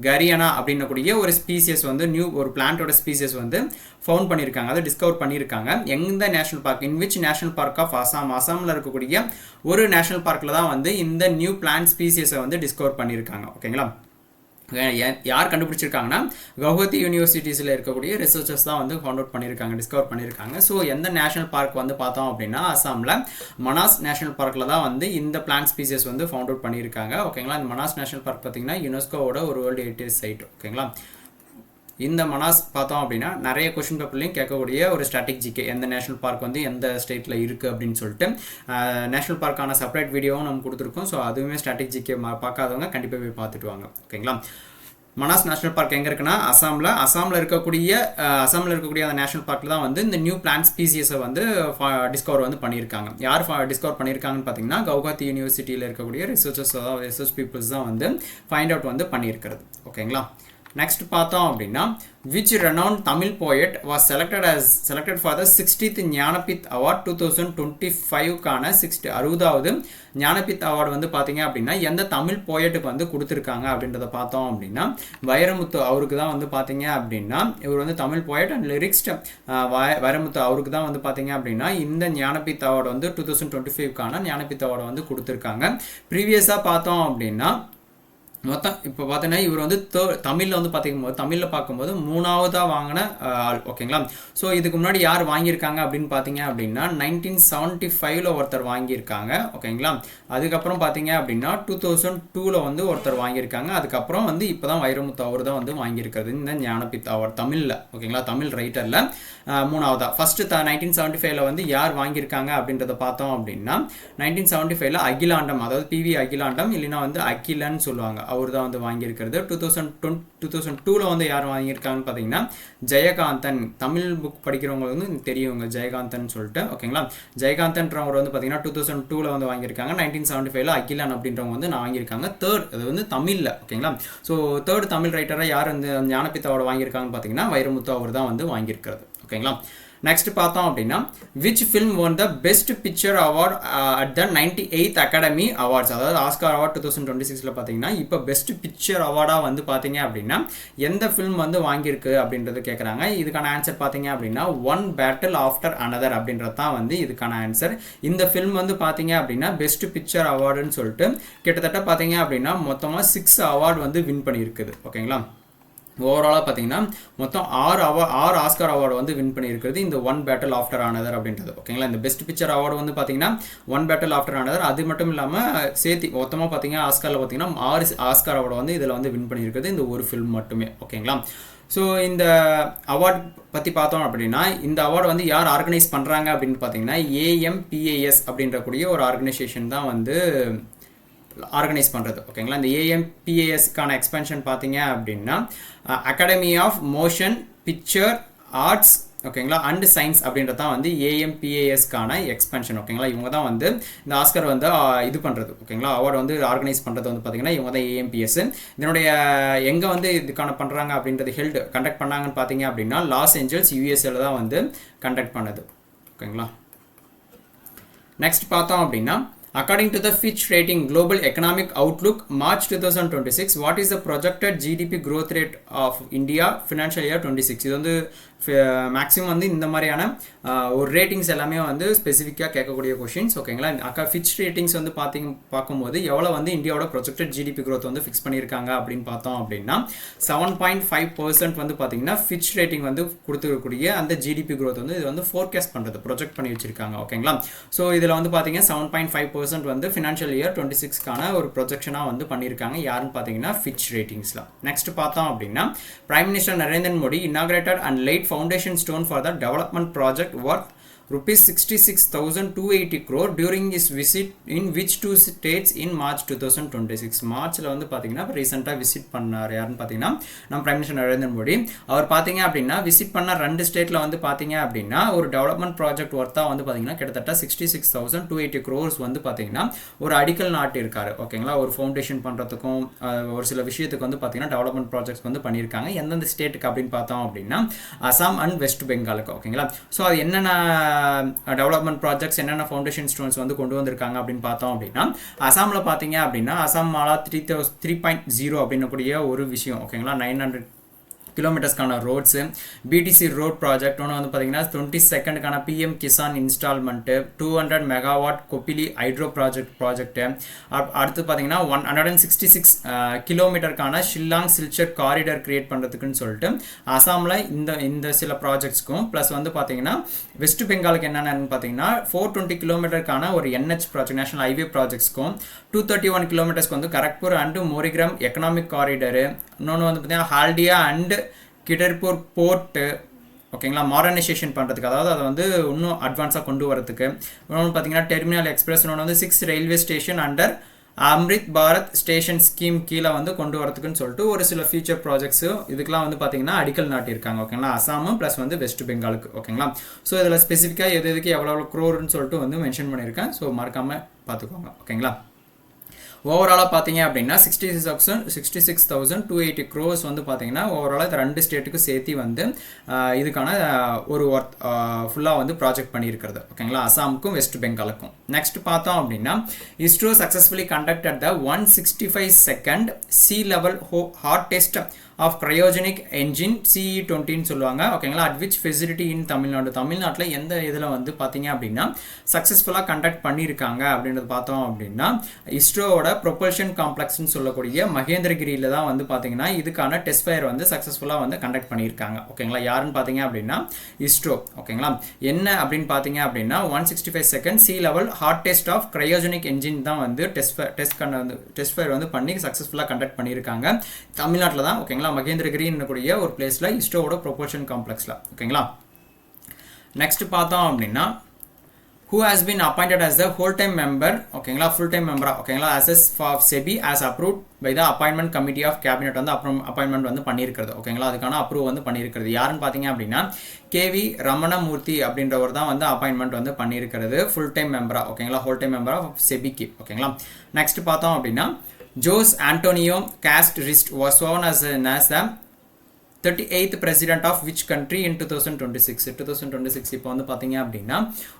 கரியனா அப்படின்னக்கூடிய ஒரு ஸ்பீசியஸ் வந்து ஒரு பிளான்ட்டோட ஸ்பீசியஸ் வந்து ஃபவுண்ட் பண்ணியிருக்காங்க, அதை டிஸ்கவர் பண்ணியிருக்காங்க. எந்த national park which national park of அசாமில் இருக்கக்கூடிய ஒரு நேஷனல் பார்க்கில் தான் வந்து இந்த நியூ பிளான்ட் ஸ்பீசியஸை வந்து டிஸ்கவர் பண்ணியிருக்காங்க ஓகேங்களா. யார் கண்டுபிடிச்சிருக்காங்கன்னா கவுஹாத்தி யூனிவர்சிட்டிஸில் இருக்கக்கூடிய ரிசர்ச்சர்ஸ் தான் வந்து ஃபவுண்ட் அவுட் பண்ணியிருக்காங்க, டிஸ்கவர் பண்ணியிருக்காங்க. ஸோ எந்த நேஷனல் பார்க் வந்து பார்த்தோம் அப்படின்னா அசாமில் மனாஸ் நேஷனல் பார்க்கில் தான் வந்து இந்த பிளான்ட் ஸ்பீசியஸ் வந்து ஃபவுண்ட் அவுட் பண்ணியிருக்காங்க ஓகேங்களா. இந்த மனாஸ் நேஷனல் பார்க் பார்த்தீங்கன்னா யுனெஸ்கோவோட ஒரு வேர்ல்டு ஹெரிட்டேஜ் சைட் ஓகேங்களா. இந்த மனாஸ் பார்த்தோம் அப்படின்னா நிறைய கொஸ்டின் பேப்பர்லையும் கேட்கக்கூடிய ஒரு ஸ்ட்ராட்டஜிக்கு எந்த நேஷனல் பார்க் வந்து எந்த ஸ்டேட்டில் இருக்குது அப்படின்னு சொல்லிட்டு நேஷனல் பார்க்கான செப்பரேட் வீடியோவும் நம்ம கொடுத்துருக்கோம். ஸோ அதுவுமே ஸ்ட்ராட்டஜிக்கு பார்க்காதவங்க கண்டிப்பாக போய் பார்த்துட்டு வாங்க ஓகேங்களா. மனாஸ் நேஷனல் பார்க் எங்கே இருக்குன்னா அசாமில் இருக்கக்கூடிய அந்த நேஷனல் பார்க்கில் தான் வந்து இந்த நியூ பிளான்ட் ஸ்பீசியஸை வந்து டிஸ்கவர் வந்து பண்ணியிருக்காங்க. யார் டிஸ்கவர் பண்ணியிருக்காங்கன்னு பார்த்தீங்கன்னா கவுஹாத்தி யூனிவர்சிட்டியில் இருக்கக்கூடிய ரிசர்ச் பீப்புள்ஸ் தான் வந்து ஃபைண்ட் அவுட் வந்து பண்ணியிருக்கிறது ஓகேங்களா. நெக்ஸ்ட் பார்த்தோம் அப்படின்னா which renowned Tamil poet was selected for the 60th Jnanpith award 2025க்கான 60வது ஞானபீத் அவார்டு வந்து பார்த்தீங்க அப்படின்னா எந்த தமிழ் போயட்டுக்கு வந்து கொடுத்துருக்காங்க அப்படின்றத பார்த்தோம் அப்படின்னா வைரமுத்து அவருக்கு தான் வந்து பார்த்தீங்க அப்படின்னா இவர் வந்து தமிழ் போயட் அண்ட் லிரிக்ஸ்ட் வைரமுத்து அவருக்கு தான் வந்து பார்த்தீங்க அப்படின்னா இந்த ஞானபீத் அவார்டு வந்து 2025க்கான ஞானபீத் அவார்டு வந்து கொடுத்துருக்காங்க. ப்ரீவியஸாக பார்த்தோம் அப்படின்னா மொத்தம் இப்போ பார்த்தீங்கன்னா இவர் வந்து தமிழில் வந்து தமிழில் பார்க்கும்போது 3ஆவதாக வாங்கின ஆள் ஓகேங்களா. ஸோ இதுக்கு முன்னாடி யார் வாங்கியிருக்காங்க அப்படின்னு பார்த்தீங்க அப்படின்னா 1975 ஒருத்தர் வாங்கியிருக்காங்க ஓகேங்களா. அதுக்கப்புறம் பார்த்தீங்க அப்படின்னா 2002 வந்து ஒருத்தர் வாங்கியிருக்காங்க. அதுக்கப்புறம் வந்து இப்போ தான் வைரமுத்து அவர் தான் வந்து வாங்கியிருக்கிறது இந்த ஞானபீத் அவார்டு தமிழில் ஓகேங்களா. தமிழ் ரைட்டரில் 3ஆவதா. ஃபஸ்ட்டு 1975 வந்து யார் வாங்கியிருக்காங்க அப்படின்றத பார்த்தோம் அப்படின்னா 1975 அகிலாண்டம், அதாவது PV அகிலாண்டம் இல்லைன்னா வந்து அகிலன்னு சொல்லுவாங்க, அவர் தான் வந்து வாங்கியிருக்கிறது. 2002 வந்து யார் வாங்கியிருக்காங்கன்னு பார்த்தீங்கன்னா ஜெயகாந்தன். தமிழ் புக் படிக்கிறவங்க வந்து தெரியுங்க ஜெயகாந்தன் சொல்லிட்டு ஓகேங்களா. ஜெயகாந்தன்றவங்க வந்து பார்த்தீங்கன்னா 2002 வந்து வாங்கியிருக்காங்க. 1975 அகிலன் அப்படின்றவங்க வந்து நான் வாங்கியிருக்காங்க. அது வந்து தமிழில் ஓகேங்களா. ஸோ தமிழ் ரைட்டராக யார் வந்து ஞானபீத் அவார்டு வாங்கியிருக்காங்கன்னு பார்த்தீங்கன்னா வைரமுத்து அவர் தான் வந்து வாங்கியிருக்கிறது ஓகேங்களா. நெக்ஸ்ட் பார்த்தோம் அப்படின்னா which film won the best picture award at the 98th Academy Awards, அதாவது ஆஸ்கார் அவார்ட் 2026ல பார்த்தீங்கன்னா இப்போ பெஸ்ட் பிக்சர் அவார்டாக வந்து பார்த்தீங்க அப்படின்னா எந்த ஃபிலிம் வந்து வாங்கியிருக்கு அப்படின்றது கேட்குறாங்க. இதுக்கான ஆன்சர் பார்த்தீங்க அப்படின்னா ஒன் பேட்டில் ஆஃப்டர் அனதர் அப்படின்றது தான் வந்து இதுக்கான ஆன்சர். இந்த ஃபிலிம் வந்து பார்த்தீங்க அப்படின்னா பெஸ்ட் பிக்சர் அவார்டுன்னு சொல்லிட்டு கிட்டத்தட்ட பார்த்தீங்க அப்படின்னா மொத்தமாக 6 அவார்டு வந்து வின் பண்ணியிருக்குது. ஓகேங்களா, ஓவராலாக பார்த்தீங்கன்னா மொத்தம் 6 ஆஸ்கார் அவார்டு வந்து வின் பண்ணியிருக்கிறது இந்த ஒன் பேட்டில் ஆஃப்டர் அனதர் அப்படின்றது. ஓகேங்களா, இந்த பெஸ்ட் பிக்சர் அவார்டு வந்து பார்த்தீங்கன்னா ஒன் பேட்டில் ஆஃப்டர் அனதர், அது மட்டும் இல்லாமல் சேர்த்து மொத்தமாக பார்த்தீங்கன்னா ஆஸ்காரில் பார்த்தீங்கன்னா 6 ஆஸ்கார் அவார்டு வந்து இதில் வந்து வின் பண்ணியிருக்கிறது இந்த ஒரு ஃபிலிம் மட்டுமே. ஓகேங்களா, ஸோ இந்த அவார்ட் பற்றி பார்த்தோம் அப்படின்னா இந்த அவார்டு வந்து யார் ஆர்கனைஸ் பண்ணுறாங்க அப்படின்னு பார்த்தீங்கன்னா AMPAS அப்படின்ற கூடிய ஒரு ஆர்கனைசேஷன் தான் வந்து ஆர்கனைஸ் பண்ணுறது. ஓகேங்களா, இந்த AMPASக்கான எக்ஸ்பென்ஷன் பார்த்தீங்க அப்படின்னா academy of motion picture arts, ஓகேங்களா, அண்ட் சயின்ஸ் அப்படின்றது தான் வந்து AMPASக்கான எக்ஸ்பென்ஷன். ஓகேங்களா, இவங்க தான் வந்து இந்த ஆஸ்கர் வந்து இது பண்ணுறது. ஓகேங்களா, அவார்டு வந்து ஆர்கனைஸ் பண்ணுறது வந்து பார்த்தீங்கன்னா இவங்க தான் AMPAS. இதனுடைய எங்கே வந்து இதுக்கான பண்ணுறாங்க அப்படின்றது கண்டக்ட் பண்ணாங்கன்னு பார்த்தீங்க அப்படின்னா லாஸ் ஏஞ்சல்ஸ் USA தான் வந்து கண்டக்ட் பண்ணது. ஓகேங்களா, நெக்ஸ்ட் பார்த்தோம் அப்படின்னா according to the Fitch Rating Global Economic Outlook March 2026, what is the projected GDP growth rate of India financial year 26? இது வந்து மேக்ஸிமம் வந்து இந்த மாதிரியான ஒரு ரேட்டிங்ஸ் எல்லாமே வந்து ஸ்பெசிஃபிக்காக கேட்கக்கூடிய கொஷின்ஸ். ஓகேங்களா, ஃபிட்ச் ரேட்டிங்ஸ் வந்து பார்க்கும்போது எவ்வளோ வந்து இந்தியாவோட ப்ரொஜெக்டட் ஜிடிபி growth வந்து ஃபிக்ஸ் பண்ணியிருக்காங்க அப்படின்னு பார்த்தோம் அப்படின்னா 7.5% வந்து பார்த்தீங்கன்னா ஃபிட்ச் ரேட்டிங் வந்து கொடுத்துருக்கக்கூடிய அந்த ஜிடிபி growth வந்து இது வந்து ஃபோர்காஸ்ட் பண்ணுறது ப்ரொஜெக்ட் பண்ணி வச்சிருக்காங்க. ஓகேங்களா, ஸோ இதில் வந்து பார்த்தீங்கன்னா 7.5% வந்து ஃபினான்ஷியல் இயர் 26க்கான ஒரு ப்ரொஜெக்ஷனாக வந்து பண்ணியிருக்காங்க. யாருன்னு பார்த்தீங்கன்னா ஃபிட்ச் ரேட்டிங்ஸில். நெக்ஸ்ட் பார்த்தோம் அப்படின்னா prime minister Narendra Modi inaugurated and laid foundation stone for the development project worth rupees 66,280 crore during his visit in which two states in March 2026. மார்ச்ல வந்து பாத்தீங்கன்னா ரீசெண்டா விசிட் பண்ணார். யாருன்னு பாத்தீங்கன்னா நம்ம பிரைம் மினிஸ்டர் நரேந்திர மோடி. அவர் பாத்தீங்க அப்படின்னா விசிட் பண்ண 2 ஸ்டேட்ல வந்து பாத்தீங்க அப்படின்னா ஒரு டெவலப்மெண்ட் ப்ராஜெக்ட் ஒர்த்தா வந்து பாத்தீங்கன்னா கிட்டத்தட்ட 66,280 crores வந்து பாத்தீங்கன்னா ஒரு அடிக்கல் நாட்டி இருக்காரு. ஓகேங்களா, ஒரு ஃபவுண்டேஷன் பண்றதுக்கும் ஒரு சில விஷயத்துக்கு வந்து பாத்தீங்கன்னா டெவலப்மெண்ட் ப்ராஜெக்ட்ஸ் வந்து பண்ணியிருக்காங்க. எந்தெந்த ஸ்டேட்டுக்கு அப்படின்னு பார்த்தோம் அப்படின்னா அசாம் அண்ட் வெஸ்ட் பெங்காலுக்கு. ஓகேங்களா, ஸோ அது என்னென்ன டெவலப்மெண்ட் ப்ராஜெக்ட்ஸ் என்னென்ன ஃபவுண்டேஷன் ஸ்டோன்ஸ் வந்து கொண்டு வந்திருக்காங்க அப்படின்னு பார்த்தோம் அப்படின்னா அசாமில் பார்த்தீங்க அப்படின்னா அசாம் மாலா 3.0 அப்படின்னு கூடிய ஒரு விஷயம். ஓகேங்களா, 900 கிலோமீட்டர்ஸ்க்கான ரோட்ஸு, பிடிசி ரோட் ப்ராஜெக்ட் ஒன்று வந்து பார்த்தீங்கன்னா 22க்கான PM Kisan installment, 200 megawatt Kopili hydro project, அடுத்து பார்த்தீங்கன்னா 166 கிலோமீட்டருக்கான ஷில்லாங் சில்சர் காரிடர் கிரியேட் பண்ணுறதுக்குன்னு சொல்லிட்டு அசாமில் இந்த சில ப்ராஜெக்ட்ஸ்க்கும் ப்ளஸ் வந்து பார்த்தீங்கன்னா வெஸ்ட் பெங்காலுக்கு என்னென்னு பார்த்தீங்கன்னா 420 கிலோமீட்டருக்கான ஒரு NH ப்ராஜெக்ட் நேஷனல் ஹைவே ப்ராஜெக்ட்ஸ்க்கும் 231 கிலோமீட்டர்ஸ்க்கு வந்து கரக்பூர் அண்டு மோரிகிராம் எக்கனாமிக் காரிடரு, இன்னொன்று வந்து பார்த்தீங்கன்னா ஹால்டியா அண்டு கிடர்பூர் போர்ட்டு. ஓகேங்களா, மாடர்னைசேஷன் பண்ணுறதுக்கு, அதாவது அதை வந்து இன்னும் அட்வான்ஸாக கொண்டு வரதுக்கு. இன்னொன்று பார்த்தீங்கன்னா டெர்மினல் எக்ஸ்பிரஸ், இன்னொன்று வந்து 6 railway station under Amrit Bharat station scheme கீழே வந்து கொண்டு வரதுக்குன்னு சொல்லிட்டு ஒரு சில ஃபியூச்சர் ப்ராஜெக்ட்ஸு இதுக்கெல்லாம் வந்து பார்த்தீங்கன்னா அடிக்கல் நாட்டியிருக்காங்க. ஓகேங்களா, அசாமும் ப்ளஸ் வந்து வெஸ்ட் பெங்காலுக்கு. ஓகேங்களா, ஸோ இதில் ஸ்பெசிஃபிக்காக எதுக்கு எவ்வளோ க்ரோர்னு சொல்லிட்டு வந்து மென்ஷன் பண்ணியிருக்கேன். ஸோ மறக்காமல் பார்த்துக்கோங்க. ஓகேங்களா, ஓவராலாக பார்த்தீங்க அப்படின்னா 66,280 crores வந்து பார்த்தீங்கன்னா ஓவராலாக இந்த 2 ஸ்டேட்டுக்கும் சேர்த்து வந்து இதுக்கான ஒரு ஒர்க் ஃபுல்லாக வந்து ப்ராஜெக்ட் பண்ணியிருக்கிறது. ஓகேங்களா, அசாமுக்கும் வெஸ்ட் பெங்காலுக்கும். நெக்ஸ்ட் பார்த்தோம் அப்படின்னா ISRO successfully conducted the 165 sea level hot test of cryogenic engine CE-20ன்னு சொல்லுவாங்க. ஓகேங்களா, அட் விச் ஃபெசிலிட்டி இன் தமிழ்நாட்டில் எந்த இதில் வந்து பார்த்தீங்க அப்படின்னா சக்ஸஸ்ஃபுல்லாக கண்டக்ட் பண்ணியிருக்காங்க அப்படின்றது பார்த்தோம் அப்படின்னா இஸ்ரோவோட ப்ரொபல்ஷன் காம்ப்ளெக்ஸ்னு சொல்லக்கூடிய மகேந்திரகிரியில் தான் வந்து பார்த்தீங்கன்னா இதுக்கான டெஸ்ட் ஃபயர் வந்து சக்ஸஸ்ஃபுல்லாக வந்து கண்டக்ட் பண்ணியிருக்காங்க. ஓகேங்களா, யாருன்னு பார்த்தீங்க அப்படின்னா இஸ்ரோ. ஓகேங்களா, என்ன அப்படின்னு பார்த்தீங்க அப்படின்னா 165 sea level hot test of cryogenic engine தான் வந்து டெஸ்ட் ஃபயர் வந்து பண்ணி சக்ஸஸ்ஃபுல்லாக கண்டக்ட் பண்ணியிருக்காங்க தமிழ்நாட்டில் தான். ஓகேங்களா, மகேந்திரகிரி கூடிய ஒரு பிளேஸ்ல இஸ்ரோவோட ப்ரொபல்ஷன் காம்ப்ளெக்ஸ்ல. ஓகேங்களா, நெக்ஸ்ட் பார்த்தோம் அப்படின்னா who has been appointed as the whole time member. ஓகேங்களா, full time member. ஓகேங்களா, as for SEBI as approved by the appointment committee of cabinet வந்து அப்பாயின்மெண்ட் வந்து பண்ணியிருக்கிறது. ஓகேங்களா, அதுக்கான அப்ரூவ் வந்து பண்ணியிருக்கிறது. யாருன்னு பார்த்தீங்க அப்படின்னா KV ரமணமூர்த்தி அப்படின்றவர் தான் வந்து அப்பாயின்மெண்ட் வந்து பண்ணியிருக்கிறது ஃபுல் டைம் மெம்பரா. ஓகேங்களா, ஹோல் டைம் மெம்பரா செபிக்கு. ஓகேங்களா, நெக்ஸ்ட் பார்த்தோம் அப்படின்னா Jose Antonio Cast Rist was known as the 38th president of which country in 2026 இப்போ வந்து பார்த்தீங்க அப்படின்னா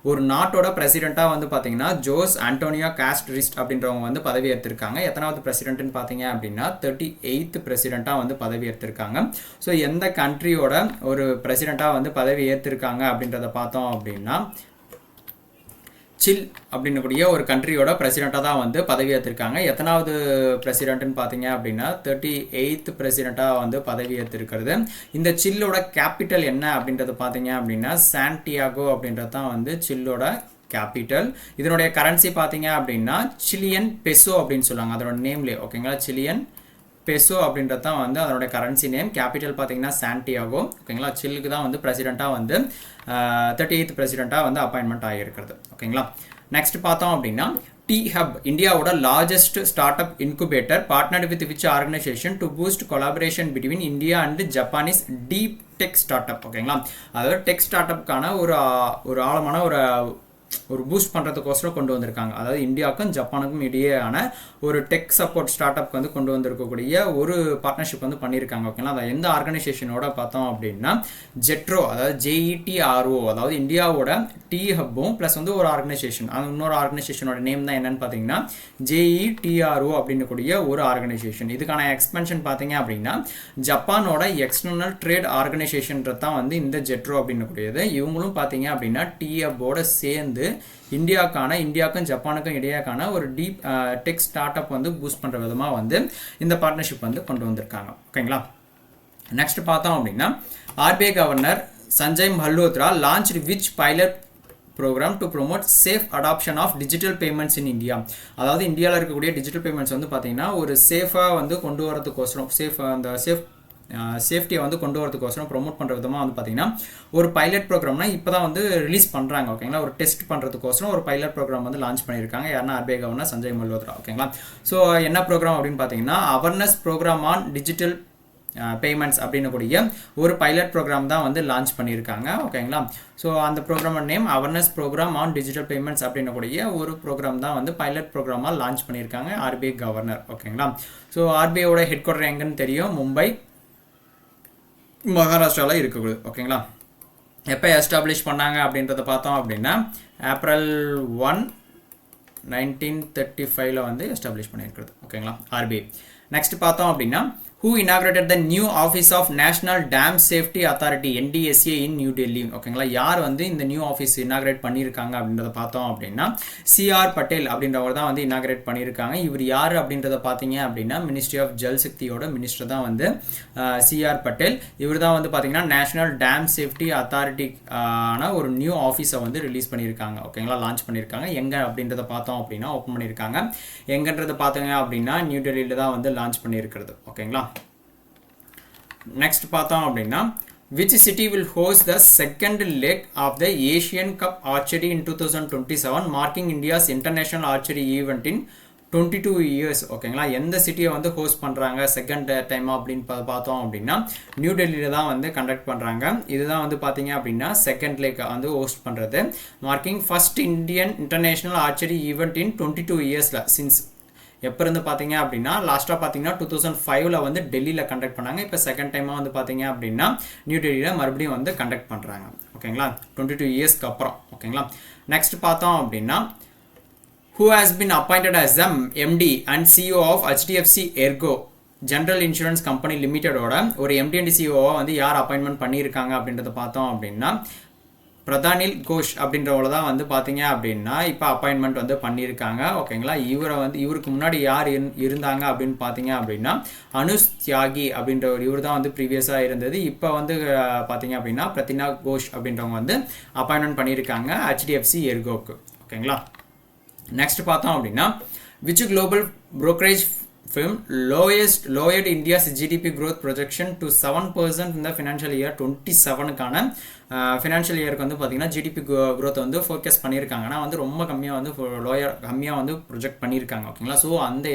ஒரு நாட்டோட பிரசிடெண்ட்டாக வந்து பார்த்தீங்கன்னா ஜோஸ் ஆண்டோனியோ காஸ்ட்ரிஸ்ட் அப்படின்றவங்க வந்து பதவி ஏற்றிருக்காங்க. எத்தனாவது பிரசிடென்ட்னு பார்த்தீங்க அப்படின்னா 38th பிரசிடெண்ட்டாக வந்து பதவி ஏற்றிருக்காங்க. ஸோ எந்த கண்ட்ரியோட ஒரு பிரசிடெண்ட்டாக வந்து பதவி ஏற்றிருக்காங்க அப்படின்றத பார்த்தோம் அப்படின்னா சில் அப்படின்னக்கூடிய ஒரு கண்ட்ரியோட பிரசிடெண்ட்டாக தான் வந்து பதவி ஏற்றிருக்காங்க. எத்தனாவது பிரசிடென்ட்னு பார்த்தீங்க அப்படின்னா 38th பிரசிடெண்ட்டாக வந்து பதவி ஏற்றிருக்கிறது. இந்த சில்லோட கேபிட்டல் என்ன அப்படின்றத பார்த்தீங்க அப்படின்னா சாண்டியாகோ அப்படின்றது தான் வந்து சில்லோட கேபிட்டல். இதனுடைய கரன்சி பார்த்தீங்க அப்படின்னா சிலியன் பெசோ அப்படின்னு சொல்லுவாங்க அதோட நேம்லேயே. ஓகேங்களா, சிலியன் பெசோ அப்படின்றது தான் வந்து அதனோட கரன்சி நேம். கேபிட்டல் பார்த்தீங்கன்னா சாண்டியாகோ. ஓகேங்களா, சில்லுக்கு தான் வந்து பிரசிடெண்ட்டாக வந்து 38th பிரசிடெண்ட்டாக வந்து அப்பாயின்மெண்ட் ஆகியிருக்கிறது. ஓகேங்களா, நெக்ஸ்ட் பார்த்தோம் அப்படின்னா டி ஹப் இந்தியாவோட largest start up incubator partnered with which organisation to boost collaboration between India and Japanese deep tech start up. ஓகேங்களா, அதாவது டெக் ஸ்டார்ட் அப்கான ஒரு ஆழமான ஒரு பூஸ்ட் பண்ணுறதுக்கோசரம் கொண்டு வந்திருக்காங்க. அதாவது இந்தியாவுக்கும் ஜப்பானுக்கும் இடையேயான ஒரு டெக் சப்போர்ட் ஸ்டார்ட் அப் வந்து கொண்டு வந்திருக்கக்கூடிய ஒரு பார்ட்னர்ஷிப் வந்து பண்ணியிருக்காங்க. ஓகேங்களா, அதை எந்த ஆர்கனைசேஷனோட பார்த்தோம் அப்படின்னா ஜெட்ரோ, அதாவது ஜேஇடிஆர்ஓ, அதாவது இந்தியாவோட டி ஹப்பும் ப்ளஸ் வந்து ஒரு ஆர்கனைசேஷன், அது இன்னொரு ஆர்கனைசேஷனோட நேம் தான் என்னன்னு பார்த்தீங்கன்னா ஜேஇடிஆர்ஓ அப்படின்னு கூடிய ஒரு ஆர்கனைசேஷன். இதுக்கான எக்ஸ்பென்ஷன் பார்த்தீங்க அப்படின்னா ஜப்பானோட எக்ஸ்டர்னல் ட்ரேட் ஆர்கனைசேஷன்றது தான் வந்து இந்த ஜெட்ரோ அப்படின்னு கூடியது. இவங்களும் பார்த்தீங்க அப்படின்னா டி ஹப்போட சேர்ந்து இந்தியாவுக்கும் ஜப்பானுக்கும் இடையேக்கான ஒரு டீப் டெக் ஸ்டார்ட் அப் வந்து பூஸ்ட் பண்ணுற விதமாக வந்து இந்த பார்ட்னர்ஷிப் வந்து கொண்டு வந்திருக்காங்க. ஓகேங்களா, நெக்ஸ்ட் பார்த்தோம் அப்படின்னா RBI governor Sanjay Malhotra launched which pilot programme to promote safe adoption of digital payments in India. அதாவது இந்தியாவில் இருக்கக்கூடிய டிஜிட்டல் பேமெண்ட்ஸ் வந்து பார்த்தீங்கன்னா ஒரு சேஃபாக வந்து கொண்டு வரதுக்கோசரம் சேஃப்டியை வந்து கொண்டு வரதுக்கோசரம் ப்ரொமோட் பண்ணுற விதமாக வந்து பார்த்தீங்கன்னா ஒரு பைலட் ப்ரோக்ராம்னா இப்போ தான் வந்து ரிலீஸ் பண்ணுறாங்க. ஓகேங்களா, ஒரு டெஸ்ட் பண்ணுறதுக்கோசரம் ஒரு பைலட் ப்ரோக்ராம் வந்து லான்ச் பண்ணியிருக்காங்க. யாருன்னா ஆர்பிஐ கவர்னர் சஞ்சய் மல்ஹோத்ரா. ஓகேங்களா, ஸோ என்ன ப்ரோக்ராம் அப்படின்னு பார்த்தீங்கன்னா awareness programme on digital payments அப்படின்னு கூடிய ஒரு பைலட் ப்ரோக்ராம் தான் வந்து லான்ச் பண்ணியிருக்காங்க. ஓகேங்களா, ஸோ அந்த programme name awareness programme on digital payments அப்படின்னு கூடிய ஒரு ப்ரோக்ராம் தான் வந்து பைலட் ப்ரோக்ராமாக லான்ச் பண்ணியிருக்காங்க ஆர்பிஐ கவர்னர். ஓகேங்களா, ஸோ ஆர்பிஐயோட ஹெட் குவார்டர் எங்கன்னு தெரியும், மும்பை, மகாராஷ்டிராவில் இருக்குது. ஓகேங்களா, எப்போ எஸ்டாப்ளிஷ் பண்ணாங்க அப்படின்றத பார்த்தோம் அப்படின்னா ஏப்ரல் 1, 1935 வந்து எஸ்டாப்ளிஷ் பண்ணியிருக்கிறது. ஓகேங்களா, ஆர்பிஐ. நெக்ஸ்ட் பார்த்தோம் அப்படின்னா who inaugurated the new office of National Dam Safety Authority NDSA in New Delhi. ஓகேங்களா, யார் வந்து இந்த நியூ ஆஃபீஸ் இனாகிரேட் பண்ணியிருக்காங்க அப்படின்றத பார்த்தோம் அப்படின்னா சிஆர் பட்டேல் அப்படின்றவர் தான் வந்து இனாகிரேட் பண்ணியிருக்காங்க. இவர் யார் அப்படின்றத பார்த்தீங்க அப்படின்னா மினிஸ்ட்ரி ஆஃப் ஜல் சக்தியோட மினிஸ்டர் தான் வந்து சிஆர் பட்டேல். இவர் தான் வந்து பார்த்தீங்கன்னா நேஷனல் டேம் சேஃப்டி அத்தாரிட்டி ஆன ஒரு நியூ ஆஃபீஸை வந்து ரிலீஸ் பண்ணியிருக்காங்க. ஓகேங்களா, லான்ச் பண்ணியிருக்காங்க. எங்கே அப்படின்றத பார்த்தோம் அப்படின்னா ஓப்பன் பண்ணியிருக்காங்க. எங்கன்றத பார்த்தீங்க அப்படின்னா நியூ டெல்லியில் தான் வந்து லான்ச் பண்ணியிருக்கிறது. ஓகேங்களா, நெக்ஸ்ட் பார்த்தோம் அப்படின்னா which city will host the second leg of the Asian Cup Archery in 2027 marking India's international archery event in 22 years. ஓகேங்களா, எந்த சிட்டியை வந்து ஹோஸ்ட் பண்ணுறாங்க செகண்ட் டைம் அப்படின்னு பார்த்தோம் அப்படின்னா நியூ டெல்லியில் தான் வந்து கண்டக்ட் பண்ணுறாங்க. இதுதான் வந்து பார்த்தீங்க அப்படின்னா செகண்ட் லேக் வந்து ஹோஸ்ட் பண்ணுறது. Marking first Indian international archery event இன் 22 இயர்ஸில் சின்ஸ் எப்போ இருந்து பார்த்தீங்க அப்படின்னா லாஸ்ட்டாக பார்த்தீங்கன்னா 2005 வந்து டெல்லியில் கண்டக்ட் பண்ணாங்க. இப்போ செகண்ட் டைமாக வந்து பார்த்தீங்க அப்படின்னா நியூ டெல்லியில் மறுபடியும் வந்து கண்டக்ட் பண்ணுறாங்க. ஓகேங்களா, 22 இயர்ஸ்க்கு அப்புறம். ஓகேங்களா, நெக்ஸ்ட் பார்த்தோம் அப்படின்னா who has been appointed as the MD and CEO of HDFC Ergo general insurance company லிமிட்டடோட ஒரு எம்டி அண்ட் சிஓவை வந்து யார் அப்பாயின்மெண்ட் பண்ணியிருக்காங்க அப்படின்றத பார்த்தோம் அப்படின்னா பிரதானில் கோஷ் அப்படின்றவள தான் வந்து பார்த்தீங்க அப்படின்னா இப்போ அப்பாயின்மெண்ட் வந்து பண்ணியிருக்காங்க. ஓகேங்களா, இவருக்கு முன்னாடி யார் இருந்தாங்க அப்படின்னு பார்த்தீங்க அப்படின்னா அனுஷ் தியாகி அப்படின்றவர், இவர் தான் வந்து ப்ரீவியஸாக இருந்தது. இப்போ வந்து பார்த்தீங்க அப்படின்னா பிரதினா கோஷ் அப்படின்றவங்க வந்து அப்பாயின்மெண்ட் பண்ணியிருக்காங்க HDFC எர்கோக்கு. ஓகேங்களா, நெக்ஸ்ட் பார்த்தோம் அப்படின்னா which global brokerage firm lowered India's GDP growth projection to 7% in the financial year 27க்கான ஃபினான்ஷியல் இயருக்கு வந்து பார்த்தீங்கன்னா ஜிடிபி growth வந்து ஃபோக்கஸ் பண்ணியிருக்காங்கன்னா வந்து ரொம்ப கம்மியாக வந்து ப்ரொஜெக்ட் பண்ணியிருக்காங்க. ஓகேங்களா, ஸோ அந்த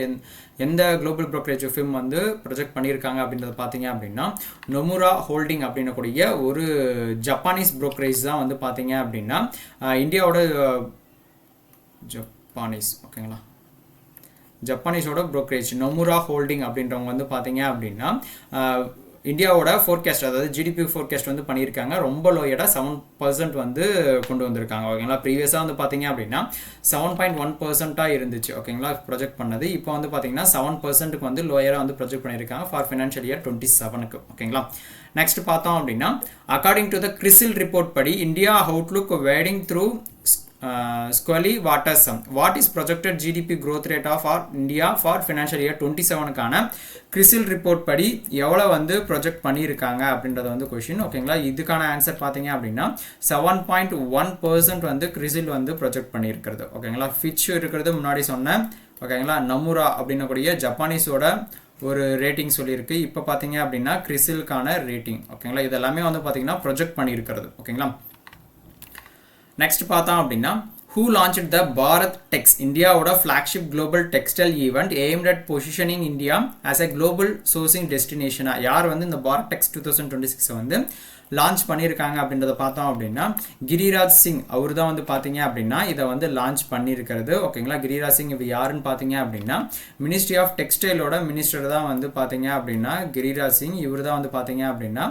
எந்த குளோபல் ப்ரோக்கரேஜ் ஃபிர்ம் வந்து ப்ரொஜெக்ட் பண்ணியிருக்காங்க அப்படின்றத பார்த்தீங்க அப்படின்னா நொமுரா ஹோல்டிங் அப்படின்னக்கூடிய ஒரு ஜப்பானீஸ் ப்ரோக்கரேஜ் தான் வந்து பார்த்தீங்க அப்படின்னா இந்தியாவோட ஓகேங்களா ஜப்பானீஸோட ப்ரோக்கரேஜ் நொமுரா ஹோல்டிங் அப்படின்றவங்க வந்து பார்த்தீங்க அப்படின்னா இந்தியாவோட ஃபோர்காஸ்ட் அதாவது ஜிடிபி ஃபோர்காஸ்ட் வந்து பண்ணியிருக்காங்க. ரொம்ப லோயடாக 7% வந்து கொண்டு வந்திருக்காங்க. ஓகேங்களா, ப்ரீவியஸாக வந்து பார்த்தீங்க அப்படின்னா 7.1% இருந்துச்சு. ஓகேங்களா, ப்ரொஜெக்ட் பண்ணது. இப்போ வந்து பார்த்தீங்கன்னா 7%க்கு வந்து லோயராக வந்து ப்ரொஜெக்ட் பண்ணியிருக்காங்க ஃபார் ஃபினான்ஷியல் இயர் 27க்கு. ஓகேங்களா, நெக்ஸ்ட் பார்த்தோம் அப்படின்னா according to the CRISIL report படி India outlook wading through squally water some what is projected GDP growth rate of India for financial year 27க்கான கிறிசில் ரிப்போர்ட் படி எவ்வளோ வந்து ப்ரொஜெக்ட் பண்ணியிருக்காங்க அப்படின்றது வந்து கொஷின். ஓகேங்களா, இதுக்கான ஆன்சர் பார்த்தீங்க அப்படின்னா 7.1% வந்து கிறிசில் வந்து ப்ரொஜெக்ட் பண்ணியிருக்கிறது. ஓகேங்களா, ஃபிட்ச் இருக்கிறது முன்னாடி சொன்னேன். ஓகேங்களா, நமுரா அப்படின்னக்கூடிய ஜப்பானீஸோட ஒரு ரேட்டிங் சொல்லியிருக்கு. இப்போ பார்த்தீங்க அப்படின்னா கிறிசிலுக்கான ரேட்டிங். ஓகேங்களா, இதெல்லாமே வந்து பார்த்தீங்கன்னா ப்ரொஜெக்ட் பண்ணியிருக்கிறது. ஓகேங்களா, நெக்ஸ்ட் பார்த்தோம் அப்படின்னா who launched the Bharat Tex இந்தியாவோட flagship global textile event aimed at positioning India as a global sourcing destination. யார் வந்து இந்த Bharat Tex 2026 வந்து லான்ச் பண்ணியிருக்காங்க அப்படின்றத பார்த்தோம் அப்படின்னா கிரிராஜ் சிங் அவர் தான் வந்து பார்த்தீங்க அப்படின்னா இதை வந்து லான்ச் பண்ணியிருக்கிறது. ஓகேங்களா, கிரிராஜ் சிங் இது யாருன்னு பார்த்தீங்க அப்படின்னா மினிஸ்ட்ரி ஆஃப் டெக்ஸ்டைலோட மினிஸ்டர் தான் வந்து பார்த்தீங்க அப்படின்னா கிரிராஜ் சிங். இவர் தான் வந்து பார்த்தீங்க அப்படின்னா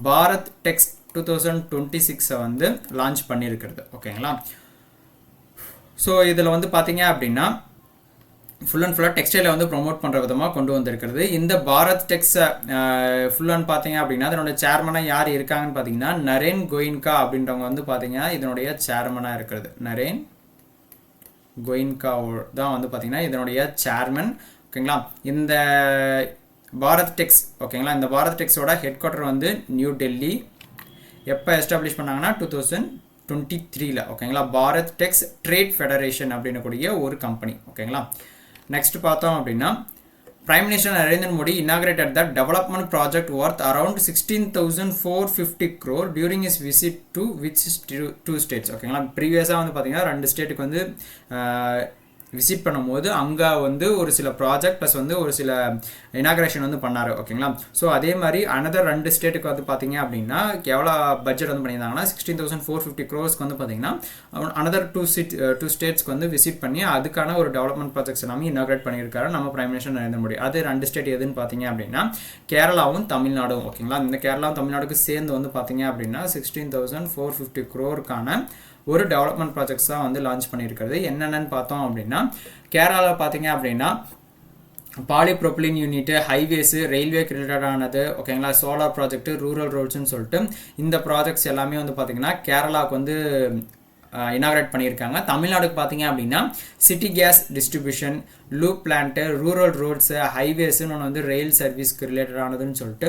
பாரத் டெக்ஸ் 2026 வந்து லான்ச் பண்ணியிருக்கிறது. ஓகேங்களா, ஸோ இதில் வந்து பார்த்தீங்க அப்படின்னா ஃபுல் அண்ட் ஃபுல்லாக டெக்ஸ்டைலை வந்து ப்ரொமோட் பண்ணுற விதமாக கொண்டு வந்திருக்கிறது. இந்த பாரத் டெக்ஸை ஃபுல் அண்ட் பார்த்தீங்க அப்படின்னா இதனுடைய சேர்மனாக யார் இருக்காங்கன்னு பார்த்தீங்கன்னா நரேன் கோயின்கா அப்படின்றவங்க வந்து பார்த்தீங்கன்னா இதனுடைய சேர்மனாக இருக்கிறது. நரேன் கோயின்கா தான் வந்து பார்த்தீங்கன்னா இதனுடைய சேர்மன். ஓகேங்களா, இந்த பாரத் டெக்ஸ் ஓகேங்களா இந்த பாரத் டெக்ஸோட ஹெட் குவார்ட்டர் வந்து நியூ டெல்லி. எப்போ எஸ்டாப்ளிஷ் பண்ணாங்கன்னா 2023ல். ஓகேங்களா, பாரத் டெக்ஸ் ட்ரேட் ஃபெடரேஷன் அப்படின்னு கூடிய ஒரு கம்பெனி. ஓகேங்களா, நெக்ஸ்ட் பார்த்தோம் அப்படின்னா prime minister Narendra Modi inaugurated the development project worth around 16,450 crore during his visit to which two states. ஓகேங்களா, ப்ரீவியஸாக வந்து பார்த்தீங்கன்னா 2 ஸ்டேட்டுக்கு வந்து விசிட் பண்ணும்போது அங்கே வந்து ஒரு சில ப்ராஜெக்ட் ப்ளஸ் வந்து ஒரு சில இனாக்ரேஷன் வந்து பண்ணார். ஓகேங்களா, ஸோ அதே மாதிரி அனதர் 2 ஸ்டேட்டுக்கு வந்து பார்த்தீங்க அப்படின்னா எவ்வளோ பட்ஜெட் வந்து பண்ணியிருந்தாங்கன்னா 16,450 crores வந்து பார்த்தீங்கன்னா அனதர் 2 ஸ்டேட்ஸ்க்கு வந்து விசிட் பண்ணி அதுக்கான ஒரு டெவலப்மெண்ட் ப்ராஜெக்ட்ஸ் எல்லாமே இனாக்ரேட் பண்ணியிருக்காரு நம்ம பிரைம் மினிஸ்டர் நரேந்திர மோடி. அது 2 ஸ்டேட் எதுன்னு பார்த்தீங்க அப்படின்னா கேரளாவும் தமிழ்நாடும். ஓகேங்களா, இந்த கேரளாவும் தமிழ்நாடுக்கு சேர்ந்து வந்து பார்த்தீங்க அப்படின்னா 16,450 crore ஒரு டெவலப்மெண்ட் ப்ராஜெக்ட்ஸாக வந்து லான்ச் பண்ணியிருக்கிறது. என்னென்னு பார்த்தோம் அப்படின்னா கேரளாவில் பார்த்தீங்க அப்படின்னா பாலிப்ரோபிலின் யூனிட்டு, ஹைவேஸு, ரயில்வே ரிலேட்டடானது. ஓகேங்களா, சோலார் ப்ராஜெக்ட், ரூரல் ரோட்ஸ்ன்னு சொல்லிட்டு இந்த ப்ராஜெக்ட்ஸ் எல்லாமே வந்து பார்த்தீங்கன்னா கேரளாவுக்கு வந்து இனாக்ரேட் பண்ணியிருக்காங்க. தமிழ்நாடுக்கு பார்த்தீங்க அப்படின்னா city gas distribution, lube plant, rural roads, ஹைவேஸுன்னு ஒன்று வந்து ரயில் சர்வீஸ்க்கு ரிலேட்டடானதுன்னு சொல்லிட்டு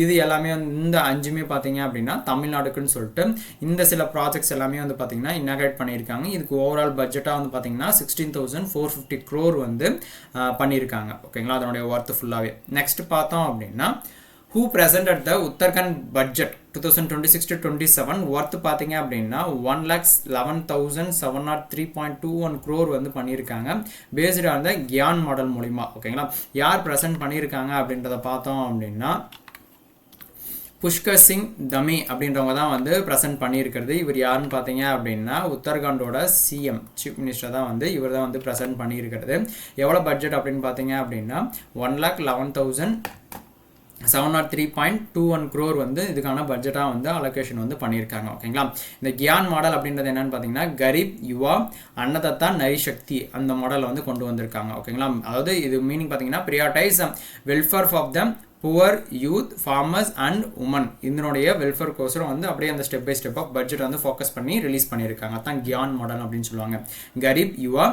இது எல்லாமே இந்த 5மே பார்த்தீங்க அப்படின்னா தமிழ்நாடுக்குன்னு சொல்லிட்டு இந்த சில ப்ராஜெக்ட்ஸ் எல்லாமே வந்து பார்த்தீங்கன்னா இனாக்ரேட் பண்ணியிருக்காங்க. இதுக்கு ஓவரால் பட்ஜெட்டாக வந்து பார்த்தீங்கன்னா 16,450 crore வந்து பண்ணியிருக்காங்க. ஓகேங்களா, அதனுடைய ஒர்த்து ஃபுல்லாகவே. நெக்ஸ்ட் பார்த்தோம் அப்படின்னா who presented the Uttarakhand budget 2026-27 worth பார்த்தீங்க அப்படின்னா 1,11,703.21 crore வந்து பண்ணியிருக்காங்க based on the Gyan model மூலிமா. ஓகேங்களா, யார் ப்ரெசென்ட் பண்ணியிருக்காங்க அப்படின்றத பார்த்தோம் அப்படின்னா புஷ்கர் சிங் தமி அப்படின்றவங்க தான் வந்து ப்ரெசென்ட் பண்ணியிருக்கிறது. இவர் யாருன்னு பார்த்தீங்க அப்படின்னா உத்தரகாண்டோட சிஎம் சீஃப் மினிஸ்டர் தான் வந்து இவர் தான் வந்து ப்ரெசென்ட் பண்ணியிருக்கிறது. எவ்வளோ பட்ஜெட் அப்படின்னு பார்த்தீங்க அப்படின்னா 1,11,703.21 crore வந்து இதுக்கான பட்ஜெட்டாக வந்து அலோகேஷன் வந்து பண்ணியிருக்காங்க. ஓகேங்களா, இந்த கியான் மாடல் அப்படின்றது என்னன்னு பார்த்தீங்கன்னா கரீப் யுவா அன்னதத்தா நரிசக்தி அந்த மாடலை வந்து கொண்டு வந்திருக்காங்க. ஓகேங்களா, அதாவது இது மீனிங் பார்த்தீங்கன்னா prioritise welfare of the poor, youth, farmers and woman இதனுடைய வெல்ஃபேர் கோசரம் வந்து அப்படியே அந்த step by step of budget வந்து ஃபோக்கஸ் பண்ணி ரிலீஸ் பண்ணியிருக்காங்க. தான் கியான் மாடல் அப்படின்னு சொல்லுவாங்க. கரீப் யுவா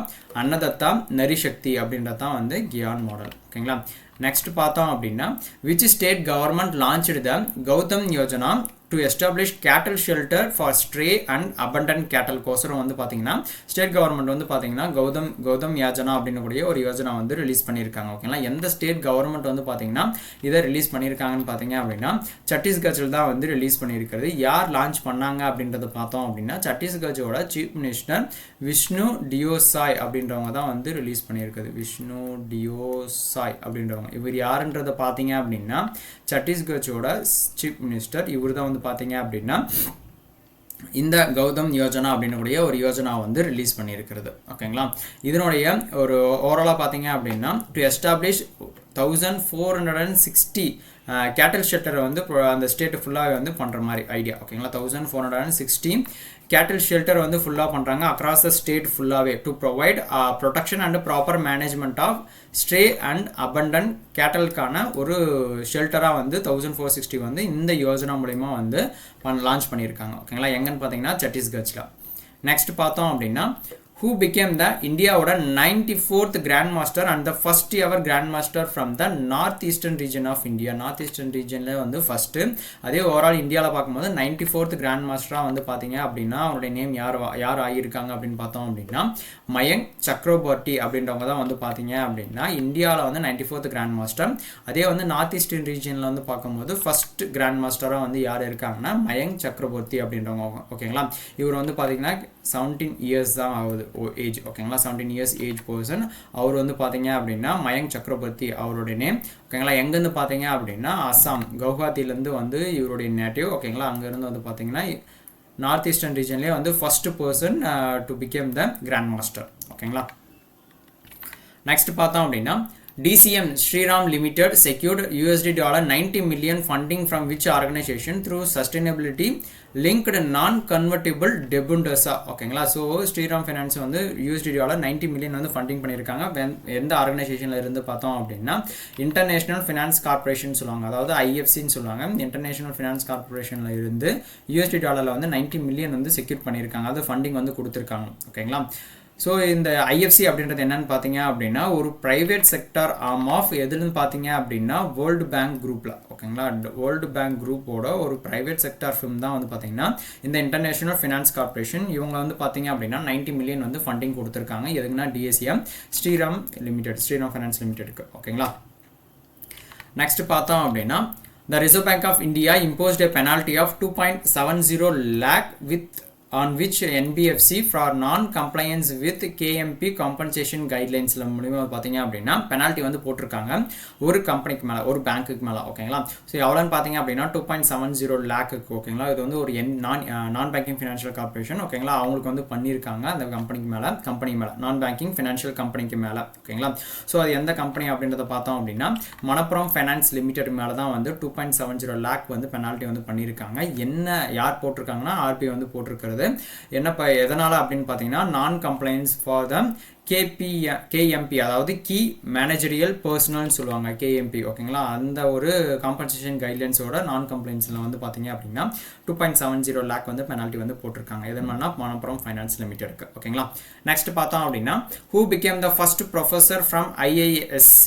அன்னதத்தா நரிசக்தி அப்படின்றது தான் வந்து கியான் மாடல். ஓகேங்களா, நெக்ஸ்ட் பார்த்தோம் அப்படின்னா which state government launched the Gaudham Yojana to establish cattle shelter for stray and abandoned cattle கோசரம் வந்து பார்த்தீங்கன்னா ஸ்டேட் கவர்மெண்ட் வந்து பார்த்தீங்கன்னா கௌதம் யோஜனா அப்படின்னு கூடிய ஒரு யோஜனா வந்து ரிலீஸ் பண்ணியிருக்காங்க. ஓகேங்களா, எந்த ஸ்டேட் கவர்மெண்ட் வந்து பார்த்தீங்கன்னா இதை ரிலீஸ் பண்ணியிருக்காங்கன்னு பார்த்தீங்க அப்படின்னா சத்தீஸ்கரில் தான் வந்து ரிலீஸ் பண்ணியிருக்கிறது. யார் லான்ச் பண்ணாங்க அப்படின்றத பார்த்தோம் அப்படின்னா சத்தீஸ்கரோட சீஃப் மினிஸ்டர் விஷ்ணு டியோசாய் அப்படின்றவங்க தான் வந்து ரிலீஸ் பண்ணியிருக்கிறது. விஷ்ணு டியோசாய் அப்படின்றவங்க இவர் யாருன்றதை பார்த்தீங்க அப்படின்னா சத்தீஸ்கரோட சீஃப் மினிஸ்டர் இவர் தான் வந்து பார்த்தீங்க அப்படின்னா இந்த கௌதம் யோஜனா அப்படின்னுடைய ஒரு யோஜனா வந்து ரிலீஸ் பண்ணியிருக்கிறது. ஓகேங்களா, இதனுடைய ஒரு ஓவராலாக பார்த்தீங்க அப்படின்னா டு எஸ்டாப்ளிஷ் 1460 கேட்டல் ஷெல்டரை வந்து அந்த ஸ்டேட் ஃபுல்லாக வந்து பண்ணுற மாதிரி ஐடியா. ஓகேங்களா, 1460 கேட்டல் ஷெல்டர் வந்து ஃபுல்லாக பண்ணுறாங்க அக்ராஸ் த ஸ்டேட் ஃபுல்லாகவே to provide protection and proper management of stray and abandoned கேட்டலுக்கான ஒரு ஷெல்டராக வந்து 1460 வந்து இந்த யோஜனா மூலிமா வந்து லான்ச் பண்ணியிருக்காங்க. ஓகேங்களா, எங்கன்னு பார்த்தீங்கன்னா சத்தீஸ்கட்சில். நெக்ஸ்ட் பார்த்தோம் அப்படின்னா who became the இந்தியாவோட 94th grand master and the first ever grand master from the north eastern region of India. North eastern ரீஜனில் வந்து ஃபஸ்ட்டு, அதே ஓவரால் இந்தியாவில் பார்க்கும்போது 94th கிராண்ட் மாஸ்டராக வந்து பார்த்தீங்க அப்படின்னா அவருடைய நேம் யார் ஆகியிருக்காங்க அப்படின்னு பார்த்தோம் அப்படின்னா மயங்க் சக்ரவர்த்தி அப்படின்றவங்க தான் வந்து பார்த்தீங்க அப்படின்னா இந்தியாவில் வந்து 94th கிராண்ட் மாஸ்டர். அதே வந்து நார்த் ஈஸ்டர்ன் ரீஜனில் வந்து பார்க்கும்போது ஃபர்ஸ்ட் கிராண்ட் மாஸ்டராக வந்து யார் இருக்காங்கன்னா மயங்க் சக்ரவர்த்தி அப்படின்றவங்க. ஓகேங்களா, இவர் வந்து பார்த்தீங்கன்னா 17 இயர்ஸ் தான் ஆகுது ஏஜ். ஓகேங்களா, 17 இயர்ஸ் ஏஜ் பர்சன். அவர் வந்து பார்த்தீங்க அப்படின்னா மயங்க் சக்ரவர்த்தி அவருடைய நேம். ஓகேங்களா, எங்கேருந்து பார்த்தீங்க அப்படின்னா அஸ்ஸாம் கவுஹாத்திலேருந்து வந்து இவருடைய நேட்டிவ். ஓகேங்களா, அங்கேருந்து வந்து பார்த்தீங்கன்னா நார்த் ஈஸ்டர்ன் ரீஜன்லேயே வந்து first person to become the grand master. ஓகேங்களா, நெக்ஸ்ட் பார்த்தோம் அப்படின்னா DCM Shriram Limited secured $90 million funding from which organization through sustainability linked non-convertible debentures. ஓகேங்களா, ஸோ ஸ்ரீராம் ஃபைனான்ஸ் வந்து $90 million வந்து ஃபண்டிங் பண்ணியிருக்காங்க. எந்த ஆர்கனைசேஷனில் இருந்து பார்த்தோம் அப்படின்னா இன்டர்நேஷனல் ஃபினான்ஸ் கார்பரேஷன் சொல்லுவாங்க, அதாவது IFCன்னு சொல்லுவாங்க. இன்டர்நேஷனல் ஃபினான்ஸ் கார்பரேஷனில் இருந்து $90 வந்து 90 million வந்து செக்யூர் பண்ணியிருக்காங்க, அது ஃபண்டிங் வந்து கொடுத்துருக்காங்க. ஓகேங்களா, ஸோ இந்த ஐஎஃப்சி அப்படின்றது என்னன்னு பார்த்தீங்க அப்படின்னா ஒரு ப்ரைவேட் செக்டார் ஆர்ம் ஆஃப் எதுன்னு பார்த்தீங்க அப்படின்னா வேர்ல்டு பேங்க் குரூப்பில். ஓகேங்களா, வேர்ல்டு பேங்க் குரூப்போட ஒரு ப்ரைவேட் செக்டார் ஃபிர்ம் தான் வந்து பார்த்தீங்கன்னா இந்த இன்டர்நேஷனல் ஃபினான்ஸ் கார்பரேஷன். இவங்க வந்து பார்த்தீங்க அப்படின்னா 90 million வந்து ஃபண்டிங் கொடுத்துருக்காங்க. எதுக்குன்னா DSM Shriram limited, Shriram finance லிமிடெடுக்கு. ஓகேங்களா, நெக்ஸ்ட் பார்த்தோம் அப்படின்னா the Reserve Bank of India imposed a penalty of 2.70 lakh on which NBFC for non-compliance with KMP compensation guidelines மூலிமா பார்த்தீங்க அப்படின்னா பெனால்ட்டி வந்து போட்டிருக்காங்க ஒரு கம்பெனிக்கு மேலே, ஒரு பேங்க்குக்கு மேலே. ஓகேங்களா, ஸோ எவ்வளோன்னு பார்த்தீங்க அப்படின்னா 2.70 lakh. ஓகேங்களா, இது வந்து ஒரு நான் பேங்கிங் ஃபினான்ஷியல் கார்பரேஷன். ஓகேங்களா, அவங்களுக்கு வந்து பண்ணியிருக்காங்க அந்த கம்பெனி மேலே நான் பேங்கிங் ஃபினான்ஷியல் கம்பெனிக்கு மேலே. ஓகேங்களா, ஸோ அது எந்த கம்பெனி அப்படின்றத பார்த்தோம் அப்படின்னா மணப்புரம் ஃபைனான்ஸ் லிமிடெட் மேலே தான் வந்து 2.70 lakh வந்து பெனால்ட்டி வந்து பண்ணியிருக்காங்க. என்ன யார் போட்டிருக்காங்கன்னா RBI வந்து போட்டிருக்கிறது. என்னப்பா எதனால அப்படின்னு பார்த்தீங்கன்னா நான் கம்ப்ளைன்ஸ் ஃபார் த KMP, அதாவது கீ மேனேஜரியல் பர்சனல்னு சொல்லுவாங்க, KMP. ஓகேங்களா, அந்த ஒரு காம்பன்சேஷன் கைட்லைன்ஸோட நான் கம்ப்ளைண்ட்ஸில் வந்து பார்த்தீங்க அப்படின்னா 2.70 lakh வந்து பெனால்ட்டி வந்து போட்டிருக்காங்க. எதுனா மணப்புரம் ஃபைனான்ஸ் லிமிடெடுக்கு. ஓகேங்களா, நெக்ஸ்ட் பார்த்தோம் அப்படின்னா who became the first professor from IISc,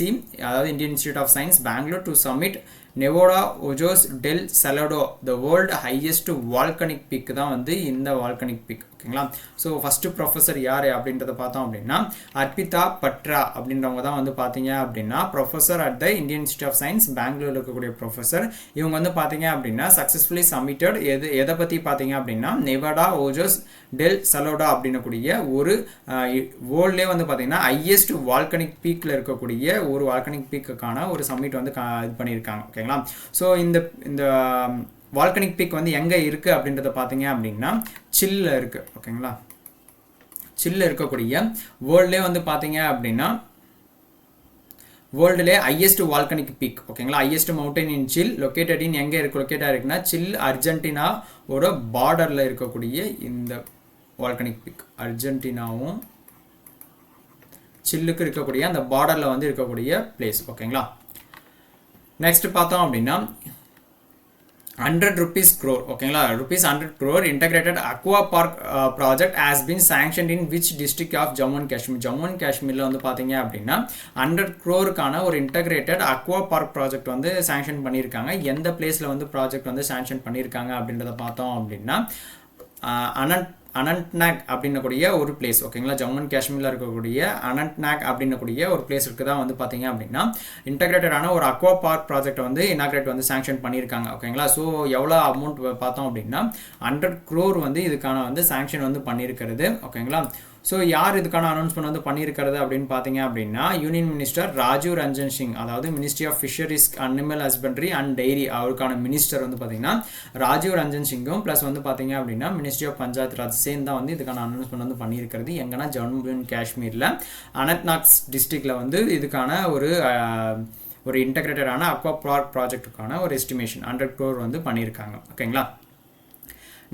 அதாவது Indian institute of science Bangalore to summit Nevado Ojos del Salado the world highest volcanic peak தான் வந்து இந்த வால்கனிக் பீக். ஓகேங்களா, ஸோ ஃபஸ்ட்டு ப்ரொஃபஸர் யார் அப்படின்றத பார்த்தோம் அப்படின்னா அர்பிதா பட்ரா அப்படின்றவங்க தான் வந்து பார்த்தீங்க அப்படின்னா professor at the Indian institute of science பெங்களூரில் இருக்கக்கூடிய ப்ரொஃபஸர். இவங்க வந்து பார்த்தீங்க அப்படின்னா சக்ஸஸ்ஃபுல்லி சப்மிட்டட் எதை பற்றி பார்த்தீங்க அப்படின்னா நெவாடா ஓஜோஸ் டெல் சலோடா அப்படின்னக்கூடிய ஒரு வேர்ல்ட்லேயே வந்து பார்த்தீங்கன்னா ஹையஸ்ட் வால்கனிக் பீக்கில் இருக்கக்கூடிய ஒரு வால்கனிக் பீக்குக்கான ஒரு சப்மிட் வந்து இது பண்ணியிருக்காங்க. ஓகேங்களா, ஸோ இந்த வால்கனிக் பீக் வந்து எங்கே இருக்குது அப்படின்றத பார்த்தீங்க அப்படின்னா சில்ல இருக்குது. ஓகேங்களா, சில்ல இருக்கக்கூடிய வேர்ல்ட்லேயே வந்து பார்த்தீங்க அப்படின்னா வேர்ல்டுலே ஹையஸ்ட் வால்கனிக் பீக். ஓகேங்களா, highest mountain in chill located in எங்கே லொக்கேட்டாக இருக்குன்னா சில் அர்ஜென்டினாவோட பார்டரில் இருக்கக்கூடிய இந்த வால்கனிக் பீக். அர்ஜென்டினாவும் சில்லுக்கு இருக்கக்கூடிய அந்த பார்டரில் வந்து இருக்கக்கூடிய பிளேஸ். ஓகேங்களா, நெக்ஸ்ட் பார்த்தோம் அப்படின்னா 100 rupees crore. ஓகேங்களா, ₹100 crore integrated aqua park project has been sanctioned in which district of Jammu and Kashmir. Jammu and காஷ்மீரில் வந்து பார்த்தீங்க அப்படின்னா 100 crore ஒரு இன்டகிரேட்டட் அக்வா பார்க் ப்ராஜெக்ட் வந்து சாங்ஷன் பண்ணியிருக்காங்க. எந்த பிளேஸில் வந்து ப்ராஜெக்ட் வந்து சாங்ஷன் பண்ணியிருக்காங்க அப்படின்றத பார்த்தோம் அப்படின்னா அனந்த்நாக் அப்படின்னக்கூடிய ஒரு பிளேஸ். ஓகேங்களா, ஜம்மு அண்ட் காஷ்மீரில் இருக்கக்கூடிய அனந்த்நாக் அப்படின்னக்கூடிய ஒரு பிளேஸுக்கு தான் வந்து பார்த்தீங்க அப்படின்னா இன்டகிரேட்டடான ஒரு அக்வா பார்க் ப்ராஜெக்ட் வந்து இனாகிரேட் வந்து சாங்ஷன் பண்ணியிருக்காங்க. ஓகேங்களா, ஸோ எவ்வளோ அமௌண்ட் பார்த்தோம் அப்படின்னா 100 crore வந்து இதுக்கான வந்து சாங்ஷன் வந்து பண்ணியிருக்கிறது. ஓகேங்களா, ஸோ யார் இதுக்கான அனௌன்ஸ்மெண்ட் வந்து பண்ணியிருக்கிறது அப்படின்னு பார்த்தீங்க அப்படின்னா யூனியன் மினிஸ்டர் ராஜீவ் ரஞ்சன் சிங், அதாவது ministry of fisheries animal husbandry and dairy, அவருக்கான மினிஸ்டர் வந்து பார்த்தீங்கன்னா ராஜீவ் ரஞ்சன் சிங்கும் ப்ளஸ் வந்து பார்த்தீங்க அப்படின்னா மினிஸ்ட்ரி ஆஃப் பஞ்சாயத்து ராஜ் சேர்ந்து தான் வந்து இதுக்கான அனௌன்ஸ்மெண்ட் வந்து பண்ணியிருக்கிறது. எங்கன்னா ஜம்மு அண்ட் காஷ்மீரில் அனந்த்நாக் டிஸ்ட்ரிக்டில் வந்து இதுக்கான ஒரு ஒரு இன்டகிரேட்டடான அக்வா பார்க் ப்ராஜெக்ட்டுக்கான ஒரு எஸ்டிமேஷன் 100 crore வந்து பண்ணியிருக்காங்க. ஓகேங்களா.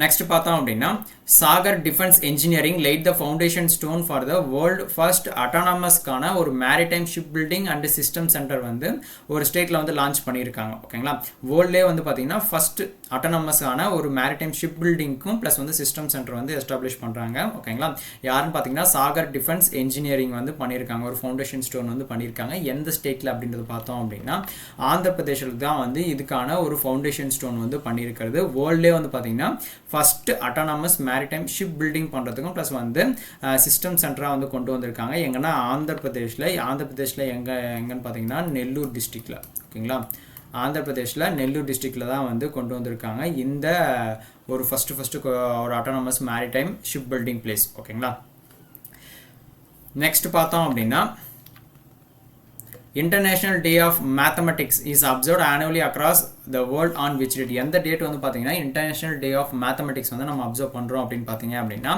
நெக்ஸ்ட் பார்த்தோம் அப்படின்னா Sagar defence engineering laid the foundation stone for the world first அட்டானமஸ்க்கான ஒரு maritime ship building and system centre வந்து ஒரு ஸ்டேட்டில் வந்து லான்ச் பண்ணியிருக்காங்க. ஓகேங்களா. வேர்ல்ட்லேயே வந்து பார்த்தீங்கன்னா ஃபர்ஸ்ட் அட்டானமஸான ஒரு மேரிடைம் ஷிப் பில்டிங்க்கும் ப்ளஸ் வந்து சிஸ்டம் சென்டர் வந்து எஸ்டாப்ளிஷ் பண்ணுறாங்க. ஓகேங்களா. யாருன்னு பார்த்தீங்கன்னா சாகர் டிஃபென்ஸ் இன்ஜினியரிங் வந்து பண்ணியிருக்காங்க. ஒரு ஃபவுண்டேஷன் ஸ்டோன் வந்து பண்ணியிருக்காங்க. எந்த ஸ்டேட்டில் அப்படின்றது பார்த்தோம் அப்படின்னா ஆந்திர பிரதேசில் தான் வந்து இதுக்கான ஒரு ஃபவுண்டேஷன் ஸ்டோன் வந்து பண்ணியிருக்கிறது. வேர்ல்ட்லேயே வந்து பார்த்தீங்கன்னா first autonomous maritime ship building பண்ணுறதுக்கும் ப்ளஸ் வந்து சிஸ்டம் சென்டராக வந்து கொண்டு வந்திருக்காங்க. எங்கன்னா ஆந்திர பிரதேஷில் எங்கன்னு பார்த்தீங்கன்னா நெல்லூர் டிஸ்ட்ரிக்டில். ஓகேங்களா. ஆந்திர பிரதேஷில் நெல்லூர் டிஸ்ட்ரிக்டில் தான் வந்து கொண்டு வந்திருக்காங்க இந்த ஒரு ஃபஸ்ட்டு ஒரு autonomous maritime ship building place. ஓகேங்களா. நெக்ஸ்ட் பார்த்தோம் அப்படின்னா International Day of Mathematics is observed annually across the world on which date? எந்த டேட் வந்து பார்த்தீங்கன்னா International Day of Mathematics வந்து நம்ம அப்சர்வ் பண்ணுறோம் அப்படின்னு பார்த்தீங்க அப்படின்னா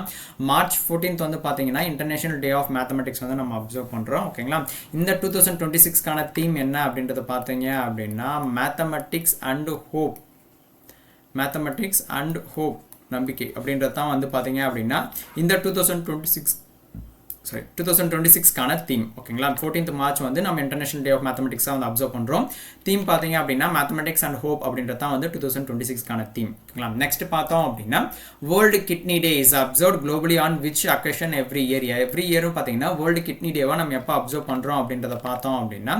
March 14th வந்து பார்த்தீங்கன்னா International Day of Mathematics வந்து நம்ம அப்சர்வ் பண்ணுறோம். ஓகேங்களா. இந்த 2026க்கான தீம் என்ன அப்படின்றத பார்த்தீங்க அப்படின்னா மேத்தமெட்டிக்ஸ் அண்ட் ஹோப் நம்பிக்கை அப்படின்றது தான் வந்து பார்த்தீங்க அப்படின்னா இந்த 2026க்கான தீம். ஓகேங்களா. 14th March வந்து நம்ம இன்டர்நேஷனல் டே ஆஃப் மேத்தமெட்டிக்ஸாக வந்து அப்சர்வ் பண்ணுறோம். தீம் பார்த்தீங்க அப்படின்னா மேத்தமெட்டிக்ஸ் அண்ட் ஹோப் அப்படின்றது தான் வந்து 2026க்கான தீம். ஓகேங்களா. நெக்ஸ்ட் பார்த்தோம் அப்படின்னா world kidney day is observe globally on which occasion every இயரும் பார்த்தீங்கன்னா வேர்ல்டு கிட்னி டேவாக நம்ம எப்போ அப்சர்வ் பண்ணுறோம் அப்படின்றத பார்த்தோம் அப்படின்னா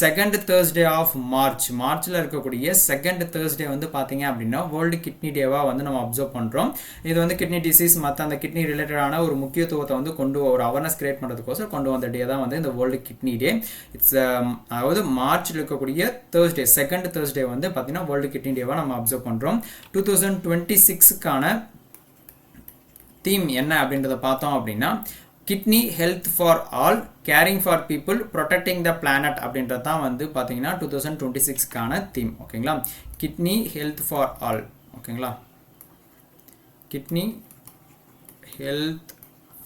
செகண்ட் தேர்ஸ்டே ஆஃப் மார்ச்சில் இருக்கக்கூடிய செகண்ட் தேர்ஸ்டே வந்து பார்த்தீங்க அப்படின்னா வேர்ல்டு கிட்னி டேவாக வந்து நம்ம அப்சர்வ் பண்ணுறோம். இது வந்து கிட்னி டிசீஸ் மற்ற அந்த கிட்னி ரிலேட்டடான ஒரு முக்கியத்துவத்தை வந்து ஒரு அவேர்னஸ் கிரியேட் பண்ணுறதுக்கோசம் கொண்டு வந்த டே தான் வந்து இந்த வேர்ல்டு கிட்னி டே. அதாவது மார்ச்சில் இருக்கக்கூடிய செகண்ட் தேர்ஸ்டே வந்து பார்த்தீங்கன்னா வேர்ல்டு கிட்னி டேவாக நம்ம அப்சர்வ் பண்ணுறோம். 2026க்கான தீம் என்ன அப்படின்றத பார்த்தோம் அப்படின்னா kidney health for all, caring for people, protecting the planet அப்படின்றது தான் வந்து பார்த்தீங்கன்னா 2026க்கான தீம். ஓகேங்களா. Kidney health for all. ஓகேங்களா. Kidney health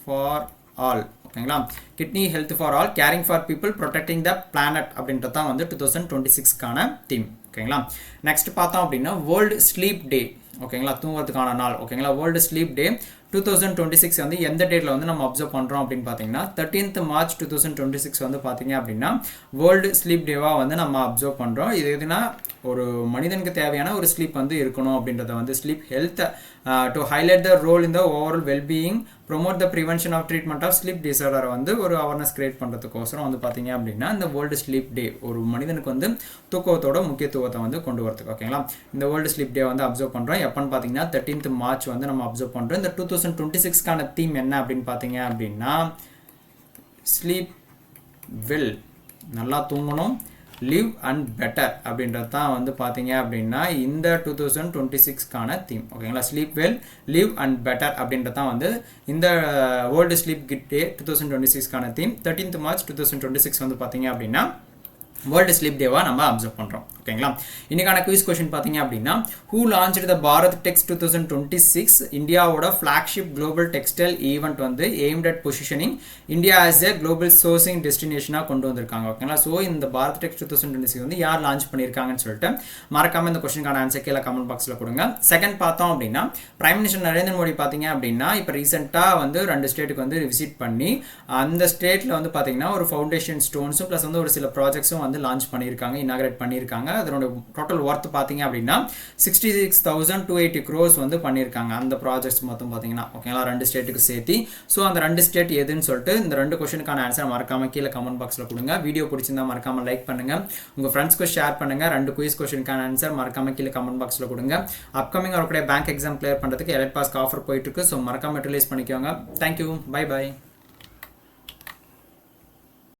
for all. ஓகேங்களா. Kidney health for all, caring for people, protecting the planet அப்படின்றது தான் வந்து 2026க்கான தீம். ஓகேங்களா. நெக்ஸ்ட் பார்த்தோம் அப்படின்னா வேர்ல்டு ஸ்லீப் டே. ஓகேங்களா. தூங்குறதுக்கான நாள். ஓகேங்களா. வேர்ல்டு ஸ்லீப் டே 2026 வந்து எந்த டேட்டில் வந்து நம்ம அப்சர்வ் பண்ணுறோம் அப்படின்னு பார்த்தீங்கன்னா 13th March 2026 வந்து பார்த்தீங்க அப்படின்னா வேர்ல்டு ஸ்லீப் டேவாக வந்து நம்ம அப்சர்வ் பண்ணுறோம். இது எதுனா ஒரு மனிதனுக்கு தேவையான ஒரு ஸ்லீப் வந்து இருக்கணும் அப்படின்றத வந்து sleep health to highlight the role in the overall wellbeing, promote the prevention of treatment of sleep டிசார்டரை வந்து ஒரு அவேர்னஸ் கிரியேட் பண்ணுறதுக்கோசரம் வந்து பார்த்தீங்க அப்படின்னா இந்த வேர்ல்டு ஸ்லீப் டே ஒரு மனிதனுக்கு வந்து தூக்கத்தோட முக்கியத்துவத்தை வந்து கொண்டு வரதுக்கு. ஓகேங்களா. இந்த வேர்ல்டு ஸ்லீப் டே வந்து அப்சர்வ் பண்ணுறோம். எப்போன்னு பார்த்தீங்கன்னா 13th March வந்து நம்ம அப்சர்வ் பண்ணுறோம். இந்த 2026க்கான தீம் என்ன அப்படின்னு பார்த்தீங்க அப்படின்னா ஸ்லீப் வெல், நல்லா தூங்கணும், லிவ் அண்ட் பெட்டர் அப்படின்றது தான் வந்து பார்த்தீங்க அப்படின்னா இந்த 2026க்கான தீம். ஓகேங்களா. Sleep well, live and better அப்படின்றது தான் வந்து இந்த வேர்ல்டு ஸ்லீப் டே 2026க்கான தீம். 13th March 2026 வந்து பார்த்தீங்க அப்படின்னா வேர்ல்டு ஸ்லீப் டேவாக நம்ம அப்சர்வ் பண்ணுறோம். ஓகேங்களா. இன்னைக்கான குவிஸ் கொஸ்டின் பார்த்தீங்க அப்படின்னா who launched the Bharat Tex 2026 இந்தியாவோட ஃபிளாக்ஷிப் குளோபல் டெக்ஸ்டைல் ஈவெண்ட் வந்து aimed at positioning India as a global sourcing டெஸ்டினேஷனாக கொண்டு வந்திருக்காங்க. ஓகேங்களா. ஸோ இந்த பாரத் டெக்ஸ் 2026 வந்து யார் லான்ச் பண்ணியிருக்காங்கன்னு சொல்லிட்டு மறக்காம இந்த கொஸ்டினுக்கான ஆன்சர் கீழே கமெண்ட் பாக்ஸில் கொடுங்க. செகண்ட் பார்த்தோம் அப்படின்னா பிரைம் மினிஸ்டர் நரேந்திர மோடி பார்த்தீங்க அப்படின்னா இப்போ ரீசெண்டாக வந்து 2 ஸ்டேட்டுக்கு வந்து விசிட் பண்ணி அந்த ஸ்டேட்டில் வந்து பார்த்தீங்கன்னா ஒரு ஃபவுண்டேஷன் ஸ்டோன்ஸும் ப்ளஸ் வந்து ஒரு சில ப்ராஜெக்ட்ஸும் வந்து லான்ச் பண்ணியிருக்காங்க, இனாகிரேட் பண்ணியிருக்காங்க. அதனோட டோட்டல் ஒர்த் பார்த்தீங்க அப்படின்னா 66,280 crores வந்து பண்ணியிருக்காங்க அந்த ப்ராஜெக்ட்ஸ் மொத்தம் பார்த்தீங்கன்னா. ஓகேங்களா. 2 ஸ்டேட்டுக்கு சேர்த்து. ஸோ அந்த 2 ஸ்டேட் எதுன்னு சொல்லிட்டு இந்த 2 கொஸ்டினுக்கான ஆன்சர் மறக்காம கீழே கமெண்ட் பாக்ஸில் கொடுங்க. வீடியோ பிடிச்சிருந்தா மறக்காம லைக் பண்ணுங்க, உங்கள் ஃப்ரெண்ட்ஸ்க்கு ஷேர் பண்ணுங்க. 2 குயிஸ் கொஸ்டினுக்கான ஆன்சர் மறக்காம கீழே கமெண்ட் பாக்ஸில் கொடுங்க. அப்கமிங் வரக்கூடிய பேங்க் எக்ஸாம் கிளியர் பண்ணுறதுக்கு எலைட் பாஸ்க்கு ஆஃபர் போயிட்டு இருக்கு. ஸோ மறக்காம யூட்டிலைஸ் பண்ணிக்கோங்க. தேங்க்யூ. Bye by.